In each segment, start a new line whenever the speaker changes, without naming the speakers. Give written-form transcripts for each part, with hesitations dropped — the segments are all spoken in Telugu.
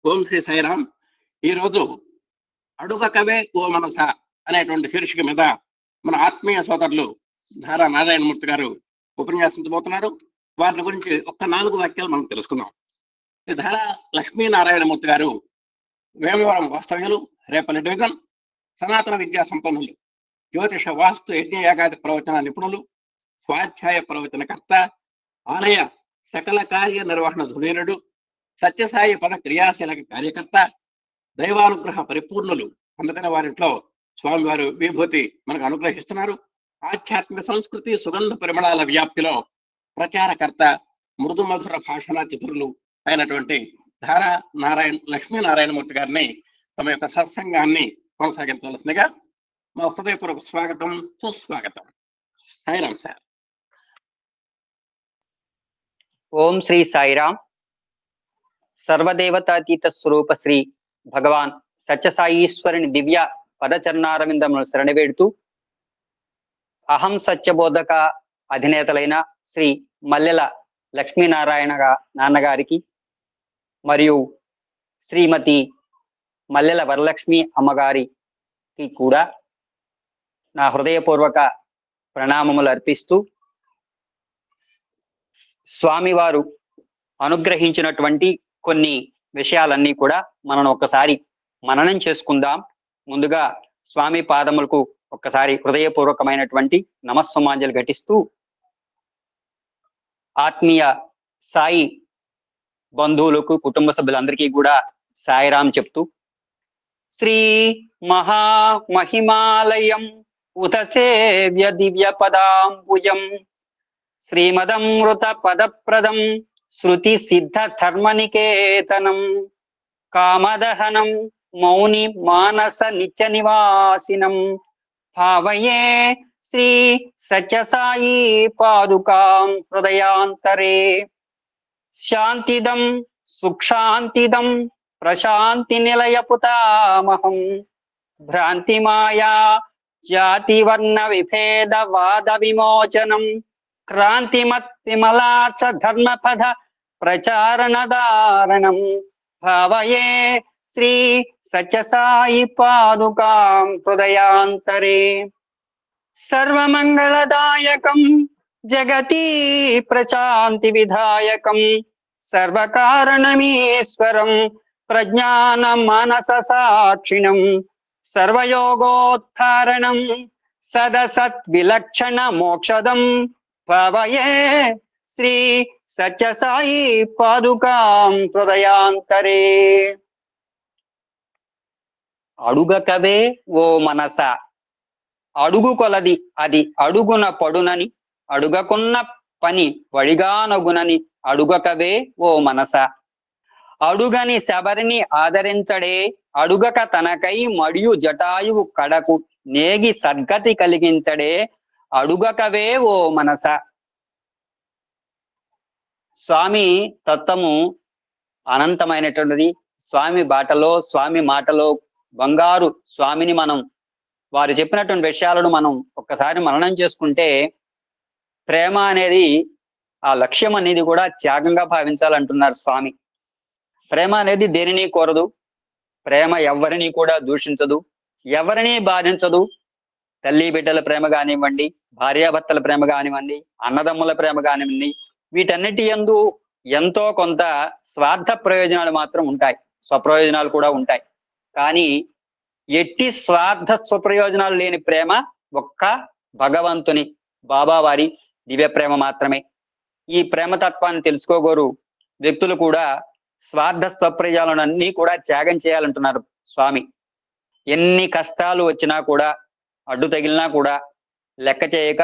ఓం శ్రీ సాయిరామ్. ఈరోజు అడుగకవే ఓ మనస అనేటువంటి శీర్షిక మీద మన ఆత్మీయ సోదరులు ధారా నారాయణమూర్తి గారు ఉపన్యాసించబోతున్నారు. వాటి గురించి ఒక్క 4 వాక్యాలు మనం తెలుసుకుందాం. ఈ ధారా లక్ష్మీనారాయణమూర్తి గారు వేమవరం వాస్తవ్యులు, రేపల్లి డివిజన్, సనాతన విద్యా సంపన్నులు, జ్యోతిష వాస్తు యజ్ఞయాగాది ప్రవచన నిపుణులు, స్వాధ్యాయ ప్రవచనకర్త, ఆలయ సకల కార్య నిర్వహణ ధునీరుడు, సత్యసాయి పద క్రియాశీలక కార్యకర్త, దైవానుగ్రహ పరిపూర్ణులు. అందుకని వారింట్లో స్వామివారు విభూతి మనకు అనుగ్రహిస్తున్నారు. ఆధ్యాత్మిక సంస్కృతి సుగంధ పరిమళాల వ్యాప్తిలో ప్రచారకర్త, మృదు మధుర భాషణ చిత్రులు అయినటువంటి ధారా లక్ష్మీనారాయణమూర్తి గారిని తమ యొక్క సత్సంగాన్ని కొనసాగించవలసిందిగా మా హృదయపూర్వక స్వాగతం, సుస్వాగతం. సాయిరామ్ సార్.
ఓం శ్రీ సాయిరామ్. సర్వదేవతాతీత స్వరూప శ్రీ భగవాన్ సత్యసాయీశ్వరుని దివ్య పదచరణారవిందములు శరణవేడుతూ, అహం సత్యబోధక అధినేతలైన శ్రీ మల్లెల లక్ష్మీనారాయణ నాన్నగారికి మరియు శ్రీమతి మల్లెల వరలక్ష్మి అమ్మగారికి కూడా నా హృదయపూర్వక ప్రణామములు అర్పిస్తూ, స్వామివారు అనుగ్రహించినటువంటి కొన్ని విషయాలన్నీ కూడా మనం ఒక్కసారి మననం చేసుకుందాం. ముందుగా స్వామి పాదములకు ఒక్కసారి హృదయపూర్వకమైనటువంటి నమస్సుమాంజలి ఘటిస్తూ, ఆత్మీయ సాయి బంధువులకు, కుటుంబ సభ్యులందరికీ కూడా సాయిరాం చెప్తూ, శ్రీ మహామహిమాలయం ఉతసేవ్య దివ్య పదాంబుజం శ్రీమదమృత పదప్రదం శృతి సిద్ధ ధర్మనికేతనం కామదహనం మౌని మానస నిత్య నివాసినం భావయే శ్రీ సత్యసాయి పాదుకాం హృదయాంతరే. శాంతిదం సుక్షాంతిదం ప్రశాంతి నిలయపుతామహం భ్రాంతిమాయా జాతివర్ణ విభేద వాద విమోచనం క్రాంతిమత్ విమలార్చ ధర్మపద ప్రచారణదారణం భావయే శ్రీ సత్యసాయి పాదుకాం హృదయాంతరే. సర్వమంగళదాయకం జగతి ప్రశాంతి విధాయకం సర్వకారణమీశ్వరం ప్రజ్ఞాన మానస సాక్షిణం సర్వయోగోత్థారణం సదసత్ విలక్షణ మోక్షదం భావయే శ్రీ సత్యసాయి పాదుకాం హృదయాంతరే. అడుగకవే ఓ మనస, అడుగు కొలది అది అడుగున పడునని, అడుగకున్న పని వడిగానగునని అడుగకవే ఓ మనస. అడుగని శబరిని ఆదరించడే, అడుగక తనకై మడియు జటాయువు కడకు నేగి సద్గతి కలిగించడే, అడుగకవే ఓ మనస. స్వామి తత్వము అనంతమైనటువంటిది. స్వామి బాటలో, స్వామి మాటలో బంగారు స్వామిని మనం, వారు చెప్పినటువంటి విషయాలను మనం ఒక్కసారి మననం చేసుకుంటే, ప్రేమ అనేది ఆ లక్ష్యం అనేది కూడా త్యాగంగా భావించాలంటున్నారు స్వామి. ప్రేమ అనేది దేనిని కోరదు, ప్రేమ ఎవరిని కూడా దూషించదు, ఎవరిని బాధించదు. తల్లి బిడ్డల ప్రేమ కానివ్వండి, భార్యాభర్తల ప్రేమ కానివ్వండి, అన్నదమ్ముల ప్రేమ కానివ్వండి, వీటన్నిటి యందు ఎంతో కొంత స్వార్థ ప్రయోజనాలు మాత్రం ఉంటాయి, స్వప్రయోజనాలు కూడా ఉంటాయి. కానీ ఎట్టి స్వార్థ స్వప్రయోజనాలు లేని ప్రేమ ఒక్క భగవంతుని, బాబావారి దివ్య ప్రేమ మాత్రమే. ఈ ప్రేమతత్వాన్ని తెలుసుకోగోరు వ్యక్తులు కూడా స్వార్థ స్వప్రయోజనాలన్నీ కూడా త్యాగం చేయాలంటున్నారు స్వామి. ఎన్ని కష్టాలు వచ్చినా కూడా, అడ్డు తగిలినా కూడా లెక్క చేయక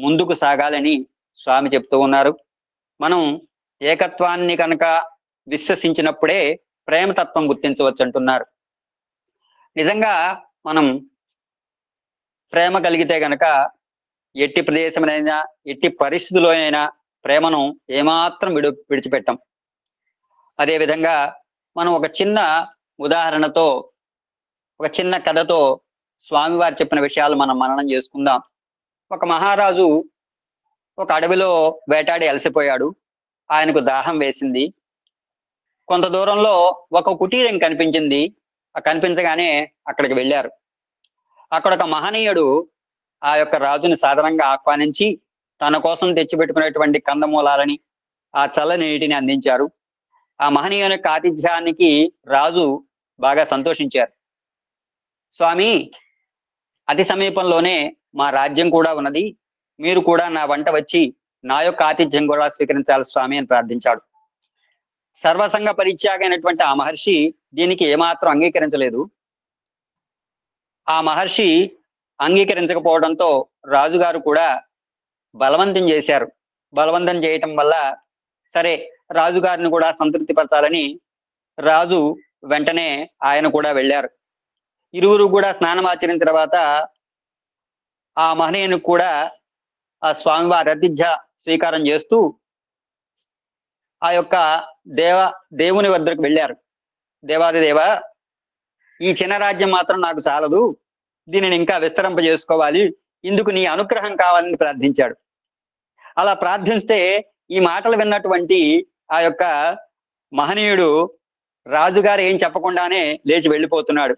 ముందుకు సాగాలని స్వామి చెప్తూ ఉన్నారు. మనం ఏకత్వాన్ని కనుక విశ్వసించినప్పుడే ప్రేమతత్వం గుర్తించవచ్చు అంటున్నారు. నిజంగా మనం ప్రేమ కలిగితే గనక ఎట్టి ప్రదేశమైనా, ఎట్టి పరిస్థితుల్లో అయినా ప్రేమను ఏమాత్రం విడిచిపెట్టాం. అదేవిధంగా మనం ఒక చిన్న ఉదాహరణతో, ఒక చిన్న కథతో స్వామివారు చెప్పిన విషయాలు మనం మననం చేసుకుందాం. ఒక మహారాజు ఒక అడవిలో వేటాడి అలసిపోయాడు. ఆయనకు దాహం వేసింది. కొంత దూరంలో ఒక కుటీరం కనిపించింది. కనిపించగానే అక్కడికి వెళ్ళారు. అక్కడ ఒక మహనీయుడు ఆ యొక్క రాజుని సాధారణంగా ఆహ్వానించి తన కోసం తెచ్చిపెట్టుకునేటువంటి కందమూలాలని, ఆ చల్లని నీటిని అందించారు. ఆ మహనీయుని యొక్క ఆతిథ్యానికి రాజు బాగా సంతోషించారు. స్వామి, అతి సమీపంలోనే మా రాజ్యం కూడా ఉన్నది, మీరు కూడా నా వంట వచ్చి నా యొక్క ఆతిథ్యం కూడా స్వీకరించాలి స్వామి అని ప్రార్థించాడు. సర్వసంగ పరిత్యాగైనటువంటి ఆ మహర్షి దీనికి ఏమాత్రం అంగీకరించలేదు. ఆ మహర్షి అంగీకరించకపోవడంతో రాజుగారు కూడా బలవంతం చేశారు. బలవంతం చేయటం వల్ల సరే రాజుగారిని కూడా సంతృప్తిపరచాలని రాజు వెంటనే ఆయన కూడా వెళ్ళారు. ఇరువురు కూడా స్నానం ఆచరించిన తర్వాత ఆ మహనీయుని కూడా ఆ స్వామివారి ఆతిథ్య స్వీకారం చేస్తూ ఆ యొక్క దేవుని వద్దకు వెళ్ళారు. దేవాదిదేవ, ఈ చిన్న రాజ్యం మాత్రం నాకు చాలదు, దీనిని ఇంకా విస్తరింపజేసుకోవాలి, ఇందుకు నీ అనుగ్రహం కావాలని ప్రార్థించాడు. అలా ప్రార్థిస్తే ఈ మాటలు విన్నటువంటి ఆ యొక్క మహనీయుడు రాజుగారు ఏం చెప్పకుండానే లేచి వెళ్ళిపోతున్నాడు.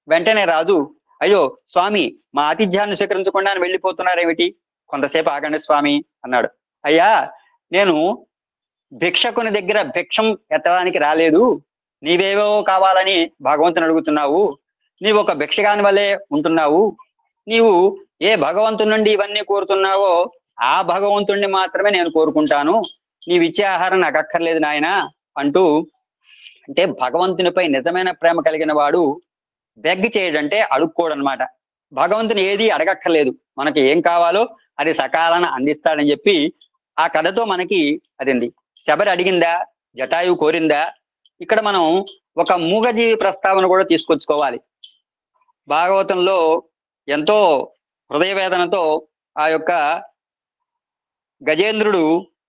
వెంటనే రాజు, అయ్యో స్వామి, మా ఆతిథ్యాన్ని స్వీకరించకుండానే వెళ్ళిపోతున్నారేమిటి, కొంతసేపు ఆగండి స్వామి అన్నాడు. అయ్యా, నేను భిక్షకుని దగ్గర భిక్షం ఎత్తడానికి రాలేదు, నీవేవో కావాలని భగవంతుని అడుగుతున్నావు, నీవు ఒక భిక్షగాని వల్లే ఉంటున్నావు, నీవు ఏ భగవంతుని నుండి ఇవన్నీ కోరుతున్నావో ఆ భగవంతుణ్ణి మాత్రమే నేను కోరుకుంటాను, నీవిచ్చే ఆహారం నాకు అక్కర్లేదు నాయన అంటూ, అంటే భగవంతునిపై నిజమైన ప్రేమ కలిగిన వాడు బెగ్ చేయడంటే అడుక్కోడు అనమాట. భగవంతుని ఏది అడగక్కర్లేదు, మనకి ఏం కావాలో అది సకాలాన అందిస్తాడని చెప్పి ఆ కథతో మనకి అదింది. శబరి అడిగిందా, జటాయువు కోరిందా? ఇక్కడ మనం ఒక మూగజీవి ప్రస్తావన కూడా తీసుకొచ్చుకోవాలి. భాగవతంలో ఎంతో హృదయవేదనతో ఆ యొక్క గజేంద్రుడు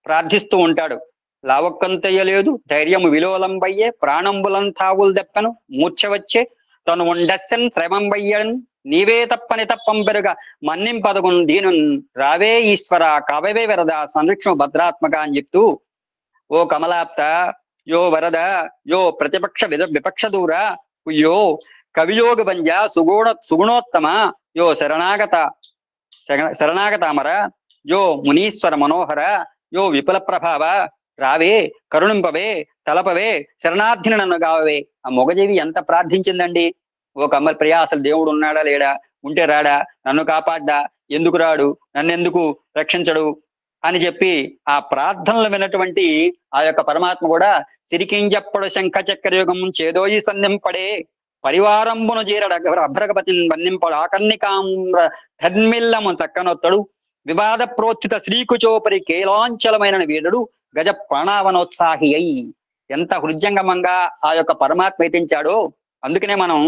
ప్రార్థిస్తూ ఉంటాడు. లావక్కంతయ్యలేదు ధైర్యము విలోలంబయ్యే, ప్రాణంబులం తావులు దెప్పను మూర్ఛ వచ్చే, తను ఉండస్సన్ శ్రమంబయ్యన్ నీవే తప్పని తప్పం పెరుగ మన్నింపదగున్ దీను రావే ఈశ్వర కావవే వరద సంరక్షణ భద్రాత్మక అని చెప్తూ, ఓ కమలాప్త, యో వరద, యో ప్రతిపక్ష విపక్ష దూర, యో కవియోగ భంజ సుగుణోత్తమ, యో శరణాగతామర, యో మునీశ్వర మనోహర, యో విపుల ప్రభావ, రావే కరుణింపవే తలపవే శరణార్థిని నన్ను గావవే. ఆ మొగజీవి ఎంత ప్రార్థించిందండి. ఓ కమ్మరి ప్రియా, అసలు దేవుడు ఉన్నాడా లేడా, ఉంటే రాడా, నన్ను కాపాడ్డా, ఎందుకు రాడు, నన్నెందుకు రక్షించడు అని చెప్పి ఆ ప్రార్థనలు విన్నటువంటి ఆ యొక్క పరమాత్మ కూడా సిరికింజప్పుడు శంఖ చక్రయుగం చేదోయి సన్నింపడే, పరివారంబును జీరడ అభ్రగపతిని వన్నింపడు ఆకర్ణికాంధ్ర ధర్మిల్లము చక్కనొత్తడు, వివాద ప్రోత్థిత శ్రీకుచోపరి కేలాంచలమైన వీరుడు గజ ప్రాణావనోత్సాహి అయి. ఎంత హృద్యంగమంగా ఆ యొక్క పరమాత్మ ఎత్తించాడో. అందుకనే మనం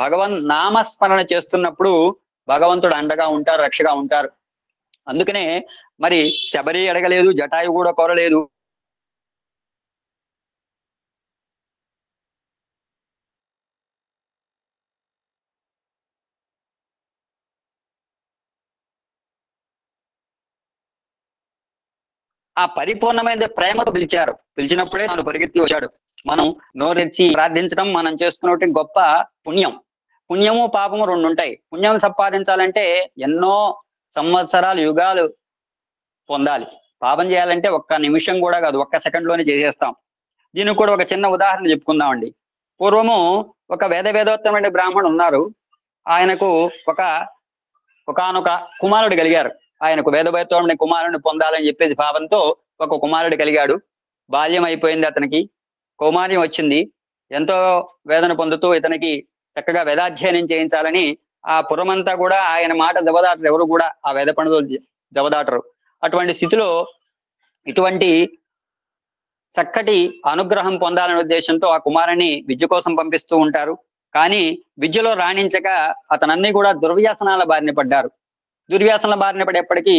భగవన్ నామస్మరణ చేస్తున్నప్పుడు భగవంతుడు అండగా ఉంటారు, రక్షగా ఉంటారు. అందుకనే మరి శబరి అడగలేదు, జటాయు కూడా కోరలేదు. ఆ పరిపూర్ణమైన ప్రేమతో పిలిచారు. పిలిచినప్పుడే నన్ను పరిగెత్తి వచ్చాడు. మనం నోరెచ్చి ప్రార్థించడం మనం చేసుకున్నటువంటి గొప్ప పుణ్యం. పుణ్యము పాపము రెండు ఉంటాయి. పుణ్యం సంపాదించాలంటే ఎన్నో సంవత్సరాలు యుగాలు పొందాలి. పాపం చేయాలంటే ఒక్క నిమిషం కూడా కాదు, ఒక్క సెకండ్ లోనే చేసేస్తాం. దీనికి కూడా ఒక చిన్న ఉదాహరణ చెప్పుకుందామండి. పూర్వము ఒక వేదోత్తమైన బ్రాహ్మణుడు ఉన్నారు. ఆయనకు ఒకనొక కుమారుడు కలిగారు. ఆయనకు వేదోత్తమైన కుమారుడిని పొందాలని చెప్పేసి భావంతో ఒక కుమారుడు కలిగాడు. బాల్యం అయిపోయింది అతనికి, కౌమార్యం వచ్చింది. ఎంతో వేదన పొందుతూ ఇతనికి చక్కగా వేదాధ్యయనం చేయించాలని ఆ పురమంతా కూడా ఆయన మాట జవదాటరు, ఎవరు కూడా ఆ వేద పండితులు జవదాటరు. అటువంటి స్థితిలో ఇటువంటి చక్కటి అనుగ్రహం పొందాలనే ఉద్దేశంతో ఆ కుమారుని విద్య కోసం పంపిస్తూ ఉంటారు. కానీ విద్యలో రాణించక అతనన్నీ కూడా దుర్వ్యసనాల బారిన పడ్డారు. దుర్వ్యసనాల బారిన పడేప్పటికీ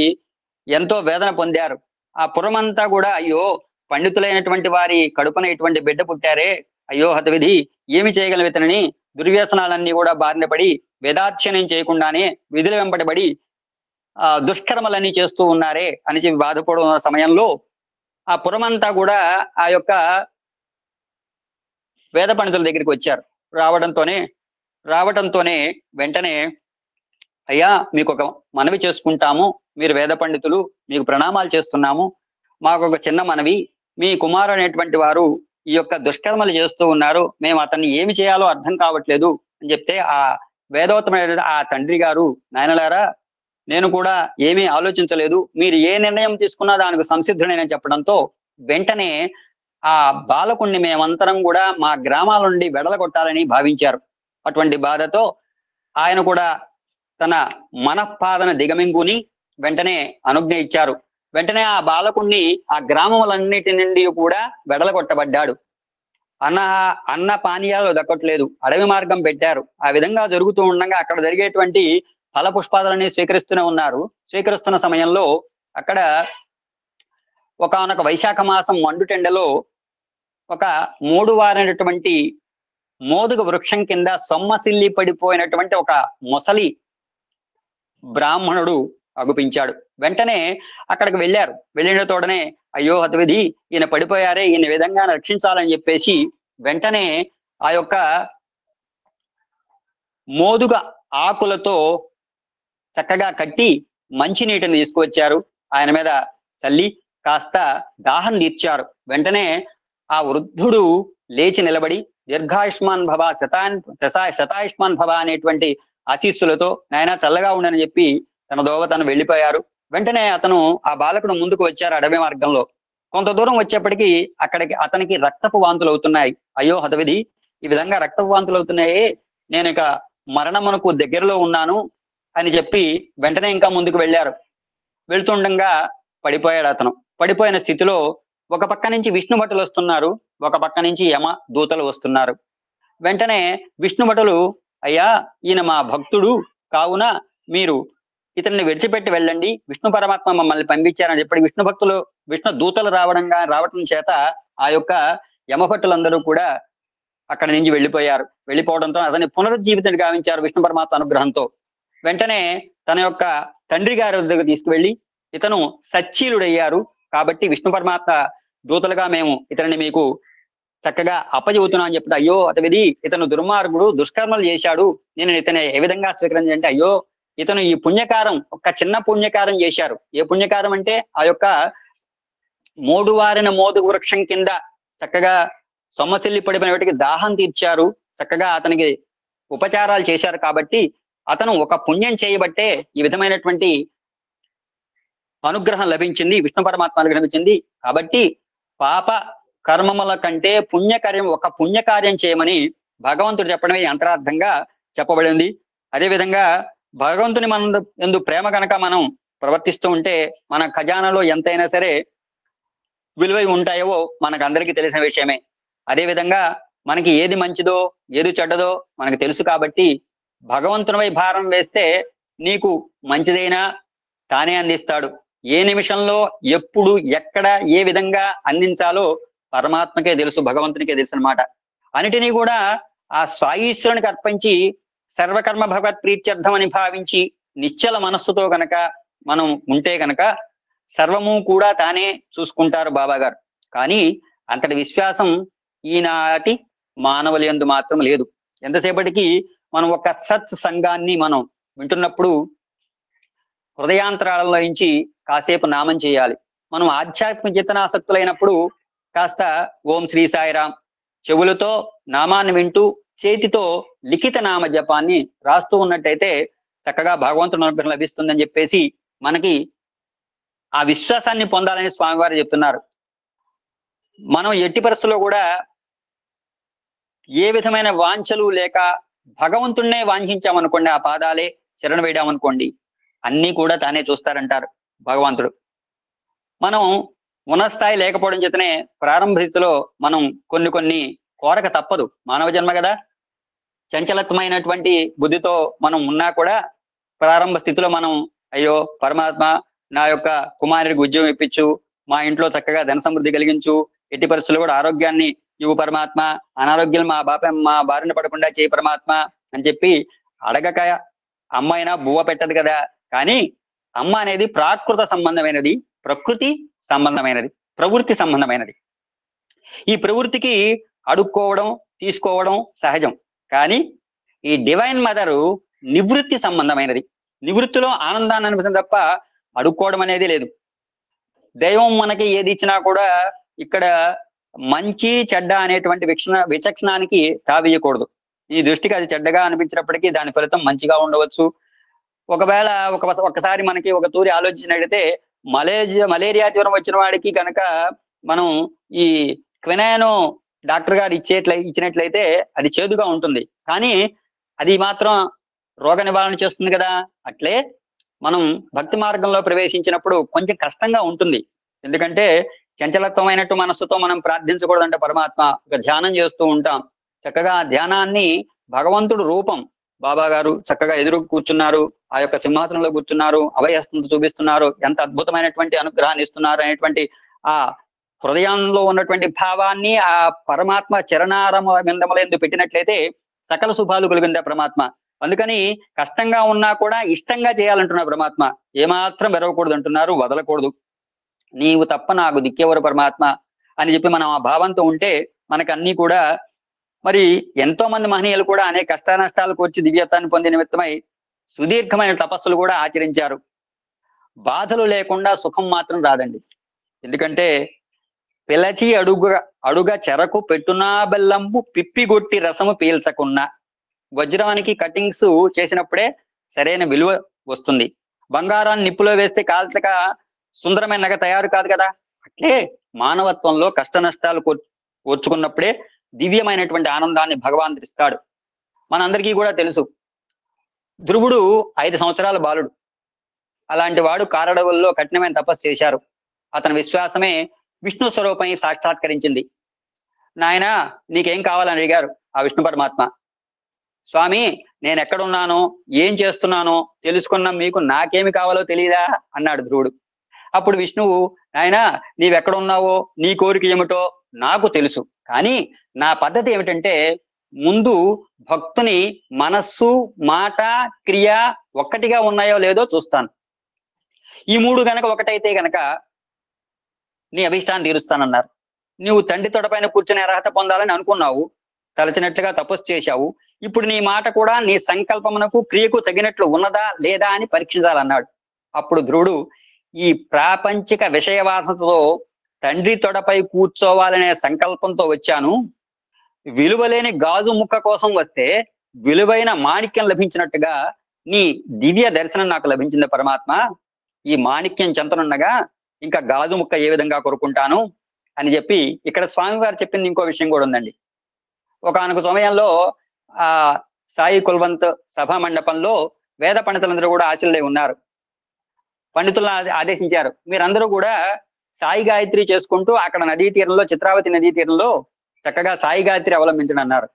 ఎంతో వేదన పొందారు. ఆ పురమంతా కూడా అయ్యో, పండితులైనటువంటి వారి కడుపున ఇటువంటి బిడ్డ పుట్టారే, అయ్యో హతవిధి, ఏమి చేయగలం ఇతనిని, దుర్వ్యసనాలన్నీ కూడా బారిన పడి వేదాధ్యయనం చేయకుండానే విధుల వెంబడబడి దుష్కర్మలన్నీ చేస్తూ ఉన్నారే అని చెప్పి బాధపడుతున్న సమయంలో ఆ పురమంతా కూడా ఆ యొక్క వేద పండితుల దగ్గరికి వచ్చారు. రావడంతోనే వెంటనే, అయ్యా మీకు ఒక మనవి చేసుకుంటాము, మీరు వేద పండితులు, మీకు ప్రణామాలు చేస్తున్నాము, మాకు ఒక చిన్న మనవి, మీ కుమారు అనేటువంటి వారు ఈ యొక్క దుష్కర్మలు చేస్తూ ఉన్నారు, మేము అతన్ని ఏమి చేయాలో అర్థం కావట్లేదు అని చెప్తే, ఆ వేదోత్తమైన ఆ తండ్రి గారు, నాయనలారా నేను కూడా ఏమీ ఆలోచించలేదు, మీరు ఏ నిర్ణయం తీసుకున్నా దానికి సంసిద్ధుడైనని చెప్పడంతో వెంటనే ఆ బాలకుణ్ణి మేమంతరం కూడా మా గ్రామాల నుండి వెడలగొట్టాలని భావించారు. అటువంటి బాధతో ఆయన కూడా తన మనఃపాదన దిగమింగుని వెంటనే అనుజ్ఞ ఇచ్చారు. వెంటనే ఆ బాలకుణ్ణి ఆ గ్రామములన్నిటి నుండి కూడా వెడలగొట్టబడ్డాడు. అన్న పానీయాలు దక్కట్లేదు, అడవి మార్గం పెట్టారు. ఆ విధంగా జరుగుతూ ఉండగా అక్కడ జరిగేటువంటి ఫల పుష్పాదులని స్వీకరిస్తూనే ఉన్నారు. స్వీకరిస్తున్న సమయంలో అక్కడ ఒకానొక వైశాఖ మాసం మండుటెండలో ఒక మూడువారైనటువంటి మోదుగ వృక్షం కింద సొమ్మసిల్లి పడిపోయినటువంటి ఒక మొసలి బ్రాహ్మణుడు అగుపించాడు. వెంటనే అక్కడికి వెళ్ళారు. వెళ్ళిన తోడనే, అయ్యో హతవిధి, ఈయన పడిపోయారే, ఈయన విధంగా రక్షించాలని చెప్పేసి వెంటనే ఆ యొక్క మోదుగ ఆకులతో చక్కగా కట్టి మంచినీటిని తీసుకువచ్చారు. ఆయన మీద చల్లి కాస్త దాహం తీర్చారు. వెంటనే ఆ వృద్ధుడు లేచి నిలబడి దీర్ఘాయుష్మాన్ భవ, శతాయుష్మాన్ భవ అనేటువంటి ఆశీస్సులతో నాయన చల్లగా ఉండని చెప్పి తన దోవ తను వెళ్ళిపోయారు. వెంటనే అతను, ఆ బాలకుడు ముందుకు వచ్చారు. అడవి మార్గంలో కొంత దూరం వచ్చేప్పటికీ అతనికి రక్తపు వాంతులు అవుతున్నాయి. అయ్యో హతవిధి, ఈ విధంగా రక్తపు వాంతులు అవుతున్నాయే, నేను ఇక మరణమునకు దగ్గరలో ఉన్నాను అని చెప్పి వెంటనే ఇంకా ముందుకు వెళ్ళారు. వెళ్తుండగా పడిపోయాడు అతను. పడిపోయిన స్థితిలో ఒక పక్క నుంచి విష్ణు భటులు వస్తున్నారు, ఒక పక్క నుంచి యమ దూతలు వస్తున్నారు. వెంటనే విష్ణు భటులు, అయ్యా ఈయన మా భక్తుడు కావున మీరు ఇతన్ని విడిచిపెట్టి వెళ్ళండి, విష్ణు పరమాత్మ మమ్మల్ని పంపించారని చెప్పి విష్ణు దూతలు రావటం చేత ఆ యొక్క యమభట్టులందరూ కూడా అక్కడి నుంచి వెళ్ళిపోయారు. వెళ్ళిపోవడంతో అతన్ని పునరుజ్జీవితుడిని గావించారు విష్ణు పరమాత్మ అనుగ్రహంతో. వెంటనే తన యొక్క తండ్రి గారి దగ్గర తీసుకువెళ్ళి, ఇతను సచ్చీలుడయ్యారు కాబట్టి విష్ణు పరమాత్మ దూతలుగా మేము ఇతన్ని మీకు చక్కగా అప్పచెబుతున్నాం అని చెప్పి, అయ్యో అతవిధి, ఇతను దుర్మార్గుడు, దుష్కర్మలు చేశాడు, నేను ఇతను ఏ విధంగా స్వీకరించాలంటే, అయ్యో ఇతను ఈ పుణ్యకారం, ఒక చిన్న పుణ్యకారం చేశారు. ఏ పుణ్యకారం అంటే ఆ యొక్క మోడువారిన మోదు వృక్షం కింద చక్కగా సొమ్మసిల్లి పడిపోయిన వాటికి దాహం తీర్చారు, చక్కగా అతనికి ఉపచారాలు చేశారు. కాబట్టి అతను ఒక పుణ్యం చేయబట్టే ఈ విధమైనటువంటి అనుగ్రహం లభించింది, విష్ణు పరమాత్మ అనుగ్రహించింది. కాబట్టి పాప కర్మముల కంటే ఒక పుణ్యకార్యం చేయమని భగవంతుడు చెప్పడమే అంతరార్థంగా చెప్పబడింది. అదేవిధంగా భగవంతుని మన ఎందు ప్రేమ కనుక మనం ప్రవర్తిస్తూ ఉంటే మన ఖజానాలో ఎంతైనా సరే విలువై ఉంటాయో మనకు అందరికీ తెలిసిన విషయమే. అదేవిధంగా మనకి ఏది మంచిదో ఏది చెడ్డదో మనకు తెలుసు. కాబట్టి భగవంతునిపై భారం వేస్తే నీకు మంచిదైనా తానే అందిస్తాడు. ఏ నిమిషంలో ఎప్పుడు ఎక్కడ ఏ విధంగా అందించాలో పరమాత్మకే తెలుసు, భగవంతునికే తెలుసు అనమాట. అన్నిటినీ కూడా ఆ సాయీశ్వరునికి అర్పించి సర్వకర్మ భగవత్ ప్రీత్యర్థం అని భావించి నిశ్చల మనస్సుతో గనక మనం ఉంటే గనక సర్వము కూడా తానే చూసుకుంటారు బాబా గారు. కానీ అంతటి విశ్వాసం ఈనాటి మానవుల యందు మాత్రం లేదు. ఎంతసేపటికి మనం ఒక సత్ సంఘాన్ని మనం వింటున్నప్పుడు హృదయాంతరాలలో నుంచి కాసేపు నామం చేయాలి. మనం ఆధ్యాత్మిక చేతనాసక్తులైనప్పుడు కాస్త ఓం శ్రీ సాయిరాం చెవులతో నామాన్ని వింటూ చేతితో లిఖిత నామ జపాన్ని రాస్తూ ఉన్నట్టయితే చక్కగా భగవంతుని అనుగ్రహం లభిస్తుందని చెప్పేసి మనకి ఆ విశ్వాసాన్ని పొందాలని స్వామివారు చెప్తున్నారు. మనం ఎట్టి పరిస్థితుల్లో కూడా ఏ విధమైన వాంఛలు లేక భగవంతుణ్ణే వాంఛించామనుకోండి, ఆ పాదాలే శరణ వేయడామనుకోండి, అన్నీ కూడా తానే చూస్తారంటారు భగవంతుడు. మనం ఉన్న స్థాయి లేకపోవడం చేతనే ప్రారంభ స్థితిలో మనం కొన్ని కోరక తప్పదు, మానవ జన్మ కదా. చంచలత్వమైనటువంటి బుద్ధితో మనం ఉన్నా కూడా ప్రారంభ స్థితిలో మనం అయ్యో పరమాత్మ నా యొక్క కుమారుడికి ఉద్యోగం ఇప్పించు, మా ఇంట్లో చక్కగా ధన సమృద్ధి కలిగించు, ఎట్టి పరిస్థితుల్లో కూడా ఆరోగ్యాన్ని ఇవ్వు పరమాత్మ, అనారోగ్యం మా బారిన పడకుండా చేయి పరమాత్మ అని చెప్పి అడగక అమ్మ అయినా బువ్వ పెట్టదు కదా. కానీ అమ్మ అనేది ప్రాకృత సంబంధమైనది, ప్రకృతి సంబంధమైనది, ప్రవృత్తి సంబంధమైనది. ఈ ప్రవృత్తికి అడుక్కోవడం, తీసుకోవడం సహజం. కానీ ఈ డివైన్ మదరు నివృత్తి సంబంధమైనది. నివృత్తిలో ఆనందాన్ని అనిపిస్తుంది తప్ప అడుక్కోవడం అనేది లేదు. దైవం మనకి ఏది ఇచ్చినా కూడా ఇక్కడ మంచి చెడ్డ అనేటువంటి విచక్షణానికి తావీయకూడదు. ఈ దృష్టికి అది చెడ్డగా అనిపించినప్పటికీ దాని ఫలితం మంచిగా ఉండవచ్చు. ఒకవేళ ఒక్కసారి మనకి ఒక తూరి ఆలోచించినట్లయితే మలేరియా జ్వరం వచ్చిన వాడికి కనుక మనం ఈ క్వినాయిన్ డాక్టర్ గారు ఇచ్చినట్లయితే అది చేదుగా ఉంటుంది, కానీ అది మాత్రం రోగ నివారణ చేస్తుంది కదా. అట్లే మనం భక్తి మార్గంలో ప్రవేశించినప్పుడు కొంచెం కష్టంగా ఉంటుంది. ఎందుకంటే చంచలత్వమైనట్టు మనస్సుతో మనం ప్రార్థించకూడదంట పరమాత్మ. ఒక ధ్యానం చేస్తూ ఉంటాం. చక్కగా ధ్యానాన్ని భగవంతుడు రూపం బాబా గారు చక్కగా ఎదురు కూర్చున్నారు, ఆ యొక్క సింహాసనంలో కూర్చున్నారు, అభయహస్తంతో చూపిస్తున్నారు, ఎంత అద్భుతమైనటువంటి అనుగ్రహాన్ని ఇస్తున్నారు అనేటువంటి ఆ హృదయంలో ఉన్నటువంటి భావాన్ని ఆ పరమాత్మ చరణారమ విందములందు పెట్టినట్లయితే సకల శుభాలు కలిగిందా పరమాత్మ. అందుకని కష్టంగా ఉన్నా కూడా ఇష్టంగా చేయాలంటున్నారు పరమాత్మ. ఏమాత్రం వెరవకూడదు అంటున్నారు, వదలకూడదు. నీవు తప్ప నాకు దిక్కేవరు పరమాత్మ అని చెప్పి మనం ఆ భావంతో ఉంటే మనకు అన్ని కూడా. మరి ఎంతో మంది మహనీయులు కూడా అనేక కష్ట నష్టాలకు వచ్చి దివ్యత్వాన్ని పొందే నిమిత్తమై సుదీర్ఘమైన తపస్సులు కూడా ఆచరించారు. బాధలు లేకుండా సుఖం మాత్రం రాదండి. ఎందుకంటే పిలచి అడుగ చెరకు పెట్టునా బెల్లంబు పిప్పిగొట్టి రసము పీల్చకున్నా. వజ్రానికి కటింగ్స్ చేసినప్పుడే సరైన విలువ వస్తుంది. బంగారాన్ని నిప్పులో వేస్తే కాల్చక సుందరమైన నగ తయారు కాదు కదా. అట్లే మానవత్వంలో కష్ట నష్టాలు కోర్చుకున్నప్పుడే దివ్యమైనటువంటి ఆనందాన్ని భగవాన్ ఇస్తాడు. మనందరికీ కూడా తెలుసు, ధ్రువుడు 5 సంవత్సరాల బాలుడు. అలాంటి వాడు కారడవుల్లో కఠినమైన తపస్సు చేశారు. అతని విశ్వాసమే విష్ణు స్వరూపం సాక్షాత్కరించింది. నాయన నీకేం కావాలని అడిగారు ఆ విష్ణు పరమాత్మ. స్వామి నేను ఎక్కడున్నానో ఏం చేస్తున్నానో తెలుసుకున్న మీకు నాకేమి కావాలో తెలియదా అన్నాడు ధ్రువుడు. అప్పుడు విష్ణువు, నాయన నీవెక్కడున్నావో నీ కోరిక ఏమిటో నాకు తెలుసు, కానీ నా పద్ధతి ఏమిటంటే ముందు భక్తుని మనస్సు మాట క్రియ ఒక్కటిగా ఉన్నాయో లేదో చూస్తాను. ఈ 3 గనక ఒకటైతే గనక నీ అభిష్టాన్ని తీరుస్తానన్నారు. నువ్వు తండ్రి తొడపైన కూర్చునే అర్హత పొందాలని అనుకున్నావు, తలచినట్లుగా తపస్సు చేశావు. ఇప్పుడు నీ మాట కూడా నీ సంకల్పమునకు క్రియకు తగినట్లు ఉన్నదా లేదా అని పరీక్షించాలన్నాడు. అప్పుడు ధ్రువుడు, ఈ ప్రాపంచిక విషయవాసనతో తండ్రి తొడపై కూర్చోవాలనే సంకల్పంతో వచ్చాను. విలువలేని గాజు ముక్క కోసం వస్తే విలువైన మాణిక్యం లభించినట్టుగా నీ దివ్య దర్శనం నాకు లభించింది పరమాత్మ. ఈ మాణిక్యం చెంతనుండగా ఇంకా గాజు ముక్క ఏ విధంగా కొరుకుంటాను అని చెప్పి ఇక్కడ స్వామివారు చెప్పింది ఇంకో విషయం కూడా ఉందండి. ఒకానొక సమయంలో ఆ సాయి కుల్వంత్ సభా మండపంలో వేద పండితులందరూ కూడా ఆశలై ఉన్నారు. పండితులను ఆదేశించారు, మీరందరూ కూడా సాయి గాయత్రి చేసుకుంటూ అక్కడ నదీ తీరంలో, చిత్రావతి నదీ తీరంలో చక్కగా సాయి గాయత్రి అవలంబించండి అన్నారు.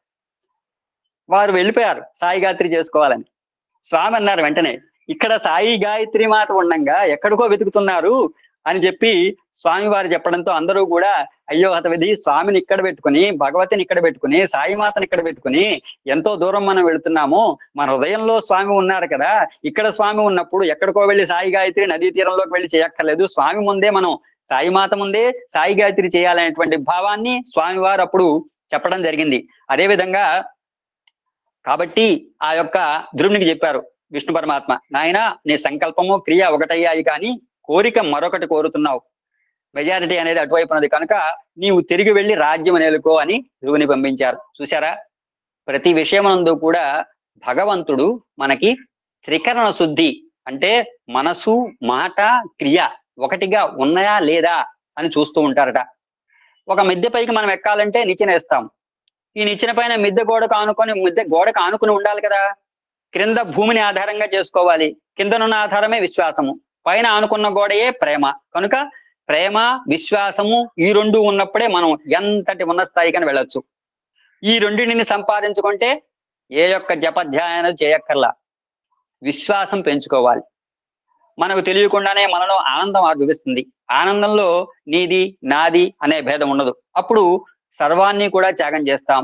వారు వెళ్ళిపోయారు సాయి గాయత్రి చేసుకోవాలని. స్వామి అన్నారు వెంటనే, ఇక్కడ సాయి గాయత్రి మాత ఉండంగా ఎక్కడికో వెతుకుతున్నారు అని చెప్పి స్వామి వారు చెప్పడంతో అందరూ కూడా అయ్యో హతవిధి, స్వామిని ఇక్కడ పెట్టుకుని భగవతిని ఇక్కడ పెట్టుకుని సాయి మాతని ఇక్కడ పెట్టుకుని ఎంతో దూరం మనం వెళుతున్నాము. మన హృదయంలో స్వామి ఉన్నారు కదా, ఇక్కడ స్వామి ఉన్నప్పుడు ఎక్కడికో వెళ్ళి సాయి గాయత్రి నదీ తీరంలోకి వెళ్ళి చేయక్కర్లేదు. స్వామి ముందే మనం సాయి మాత ముందే సాయి గాయత్రి చేయాలనేటువంటి భావాన్ని స్వామివారు అప్పుడు చెప్పడం జరిగింది. అదేవిధంగా కాబట్టి ఆ యొక్క ధ్రువునికి చెప్పారు విష్ణు పరమాత్మ, నాయన నీ సంకల్పము క్రియ ఒకటయ్యాయి కానీ కోరిక మరొకటి కోరుతున్నావు. మెజారిటీ అనేది అటువైపు ఉన్నది కనుక నీవు తిరిగి వెళ్ళి రాజ్యం నేలుకో అని ధ్రువుని పంపించారు. చూసారా, ప్రతి విషయమందు కూడా భగవంతుడు మనకి త్రికరణ శుద్ధి అంటే మనసు మాట క్రియ ఒకటిగా ఉన్నాయా లేదా అని చూస్తూ ఉంటారట. ఒక మిద్దె పైకి మనం ఎక్కాలంటే నిచ్చెన వేస్తాం. ఈ నిచ్చెన పైన మిద్దె గోడకు ఆనుకుని ఉండాలి కదా. క్రింద భూమిని ఆధారంగా చేసుకోవాలి. కిందనున్న ఆధారమే విశ్వాసము, పైన ఆనుకున్న గోడయే ప్రేమ. కనుక ప్రేమ విశ్వాసము ఈ 2 ఉన్నప్పుడే మనం ఎంతటి ఉన్న స్థాయికని వెళ్ళొచ్చు. ఈ 2ని సంపాదించుకుంటే ఏ యొక్క జపధ్యాయాలు చేయక్కర్లా, విశ్వాసం పెంచుకోవాలి. మనకు తెలియకుండానే మనలో ఆనందం ఆవిర్భవిస్తుంది. ఆనందంలో నీది నాది అనే భేదం ఉండదు. అప్పుడు సర్వాన్ని కూడా త్యాగం చేస్తాం.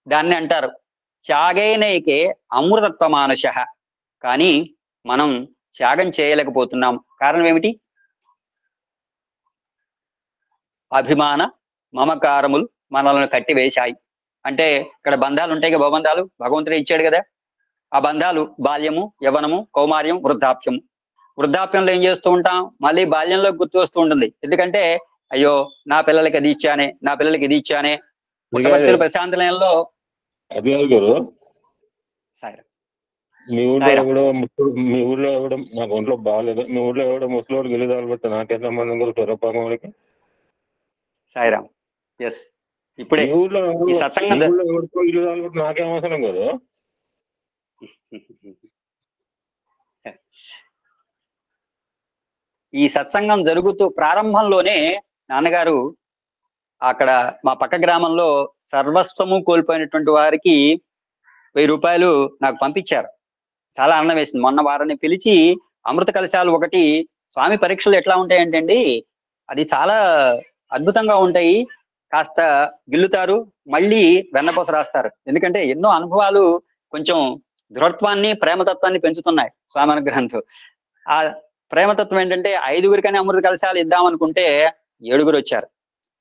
దాన్ని అంటారు త్యాగైనైకే అమృతత్వ మానుష. కానీ మనం త్యాగం చేయలేకపోతున్నాం. కారణం ఏమిటి? అభిమాన మమకారములు మనల్ని కట్టివేశాయి. అంటే ఇక్కడ బంధాలు ఉంటాయి కదా, భవబంధాలు భగవంతుడే ఇచ్చాడు కదా. ఆ బంధాలు బాల్యము, యవ్వనము, కౌమార్యం, వృద్ధాప్యము. వృద్ధాప్యంలో ఏం చేస్తూ ఉంటాం, మళ్ళీ బాల్యంలో గుర్తు వస్తూ ఉంటుంది. ఎందుకంటే అయ్యో నా పిల్లలకి అది ఇచ్చానే, నా పిల్లలకి ఇది ఇచ్చానే. పుట్టపర్తిలో ప్రశాంతలయంలో
అది కాదు గారు,
సాయిరాం
మీ ఊళ్ళో
సాయిరాం
కూడా మీ ఊళ్ళో కూడా నాకు ఒంట్లో బాగాలేదు, మీ ఊళ్ళో కూడా ముసలివాడికి ఇల్లు తాగబట్టి నాకేం సంబంధం కూడా త్వరపాకం వాడికి.
సాయిరాం ఎస్ ఇప్పుడే
మీ ఊళ్ళో
ఈ సత్సంగం
ఎవరికో ఇల్లు తాగబట్టి నాకేం అవసరం కదా.
ఈ సత్సంగం జరుగుతూ ప్రారంభంలోనే నాన్నగారు అక్కడ మా పక్క గ్రామంలో సర్వస్వము కోల్పోయినటువంటి వారికి 1000 రూపాయలు నాకు పంపించారు. చాలా ఆనందం వేసింది. మొన్న వారిని పిలిచి అమృత కలశాలు ఒకటి, స్వామి పరీక్షలు ఎట్లా ఉంటాయంటే అండి, అది చాలా అద్భుతంగా ఉంటాయి. కాస్త గిల్లుతారు, మళ్ళీ వెన్నపూస రాస్తారు. ఎందుకంటే ఎన్నో అనుభవాలు కొంచెం దృఢత్వాన్ని, ప్రేమతత్వాన్ని పెంచుతున్నాయి స్వామి అనుగ్రహంతో. ఆ ప్రేమతత్వం ఏంటంటే 5గురికనే అమృత కలశాలు ఇద్దామనుకుంటే 7గురు వచ్చారు.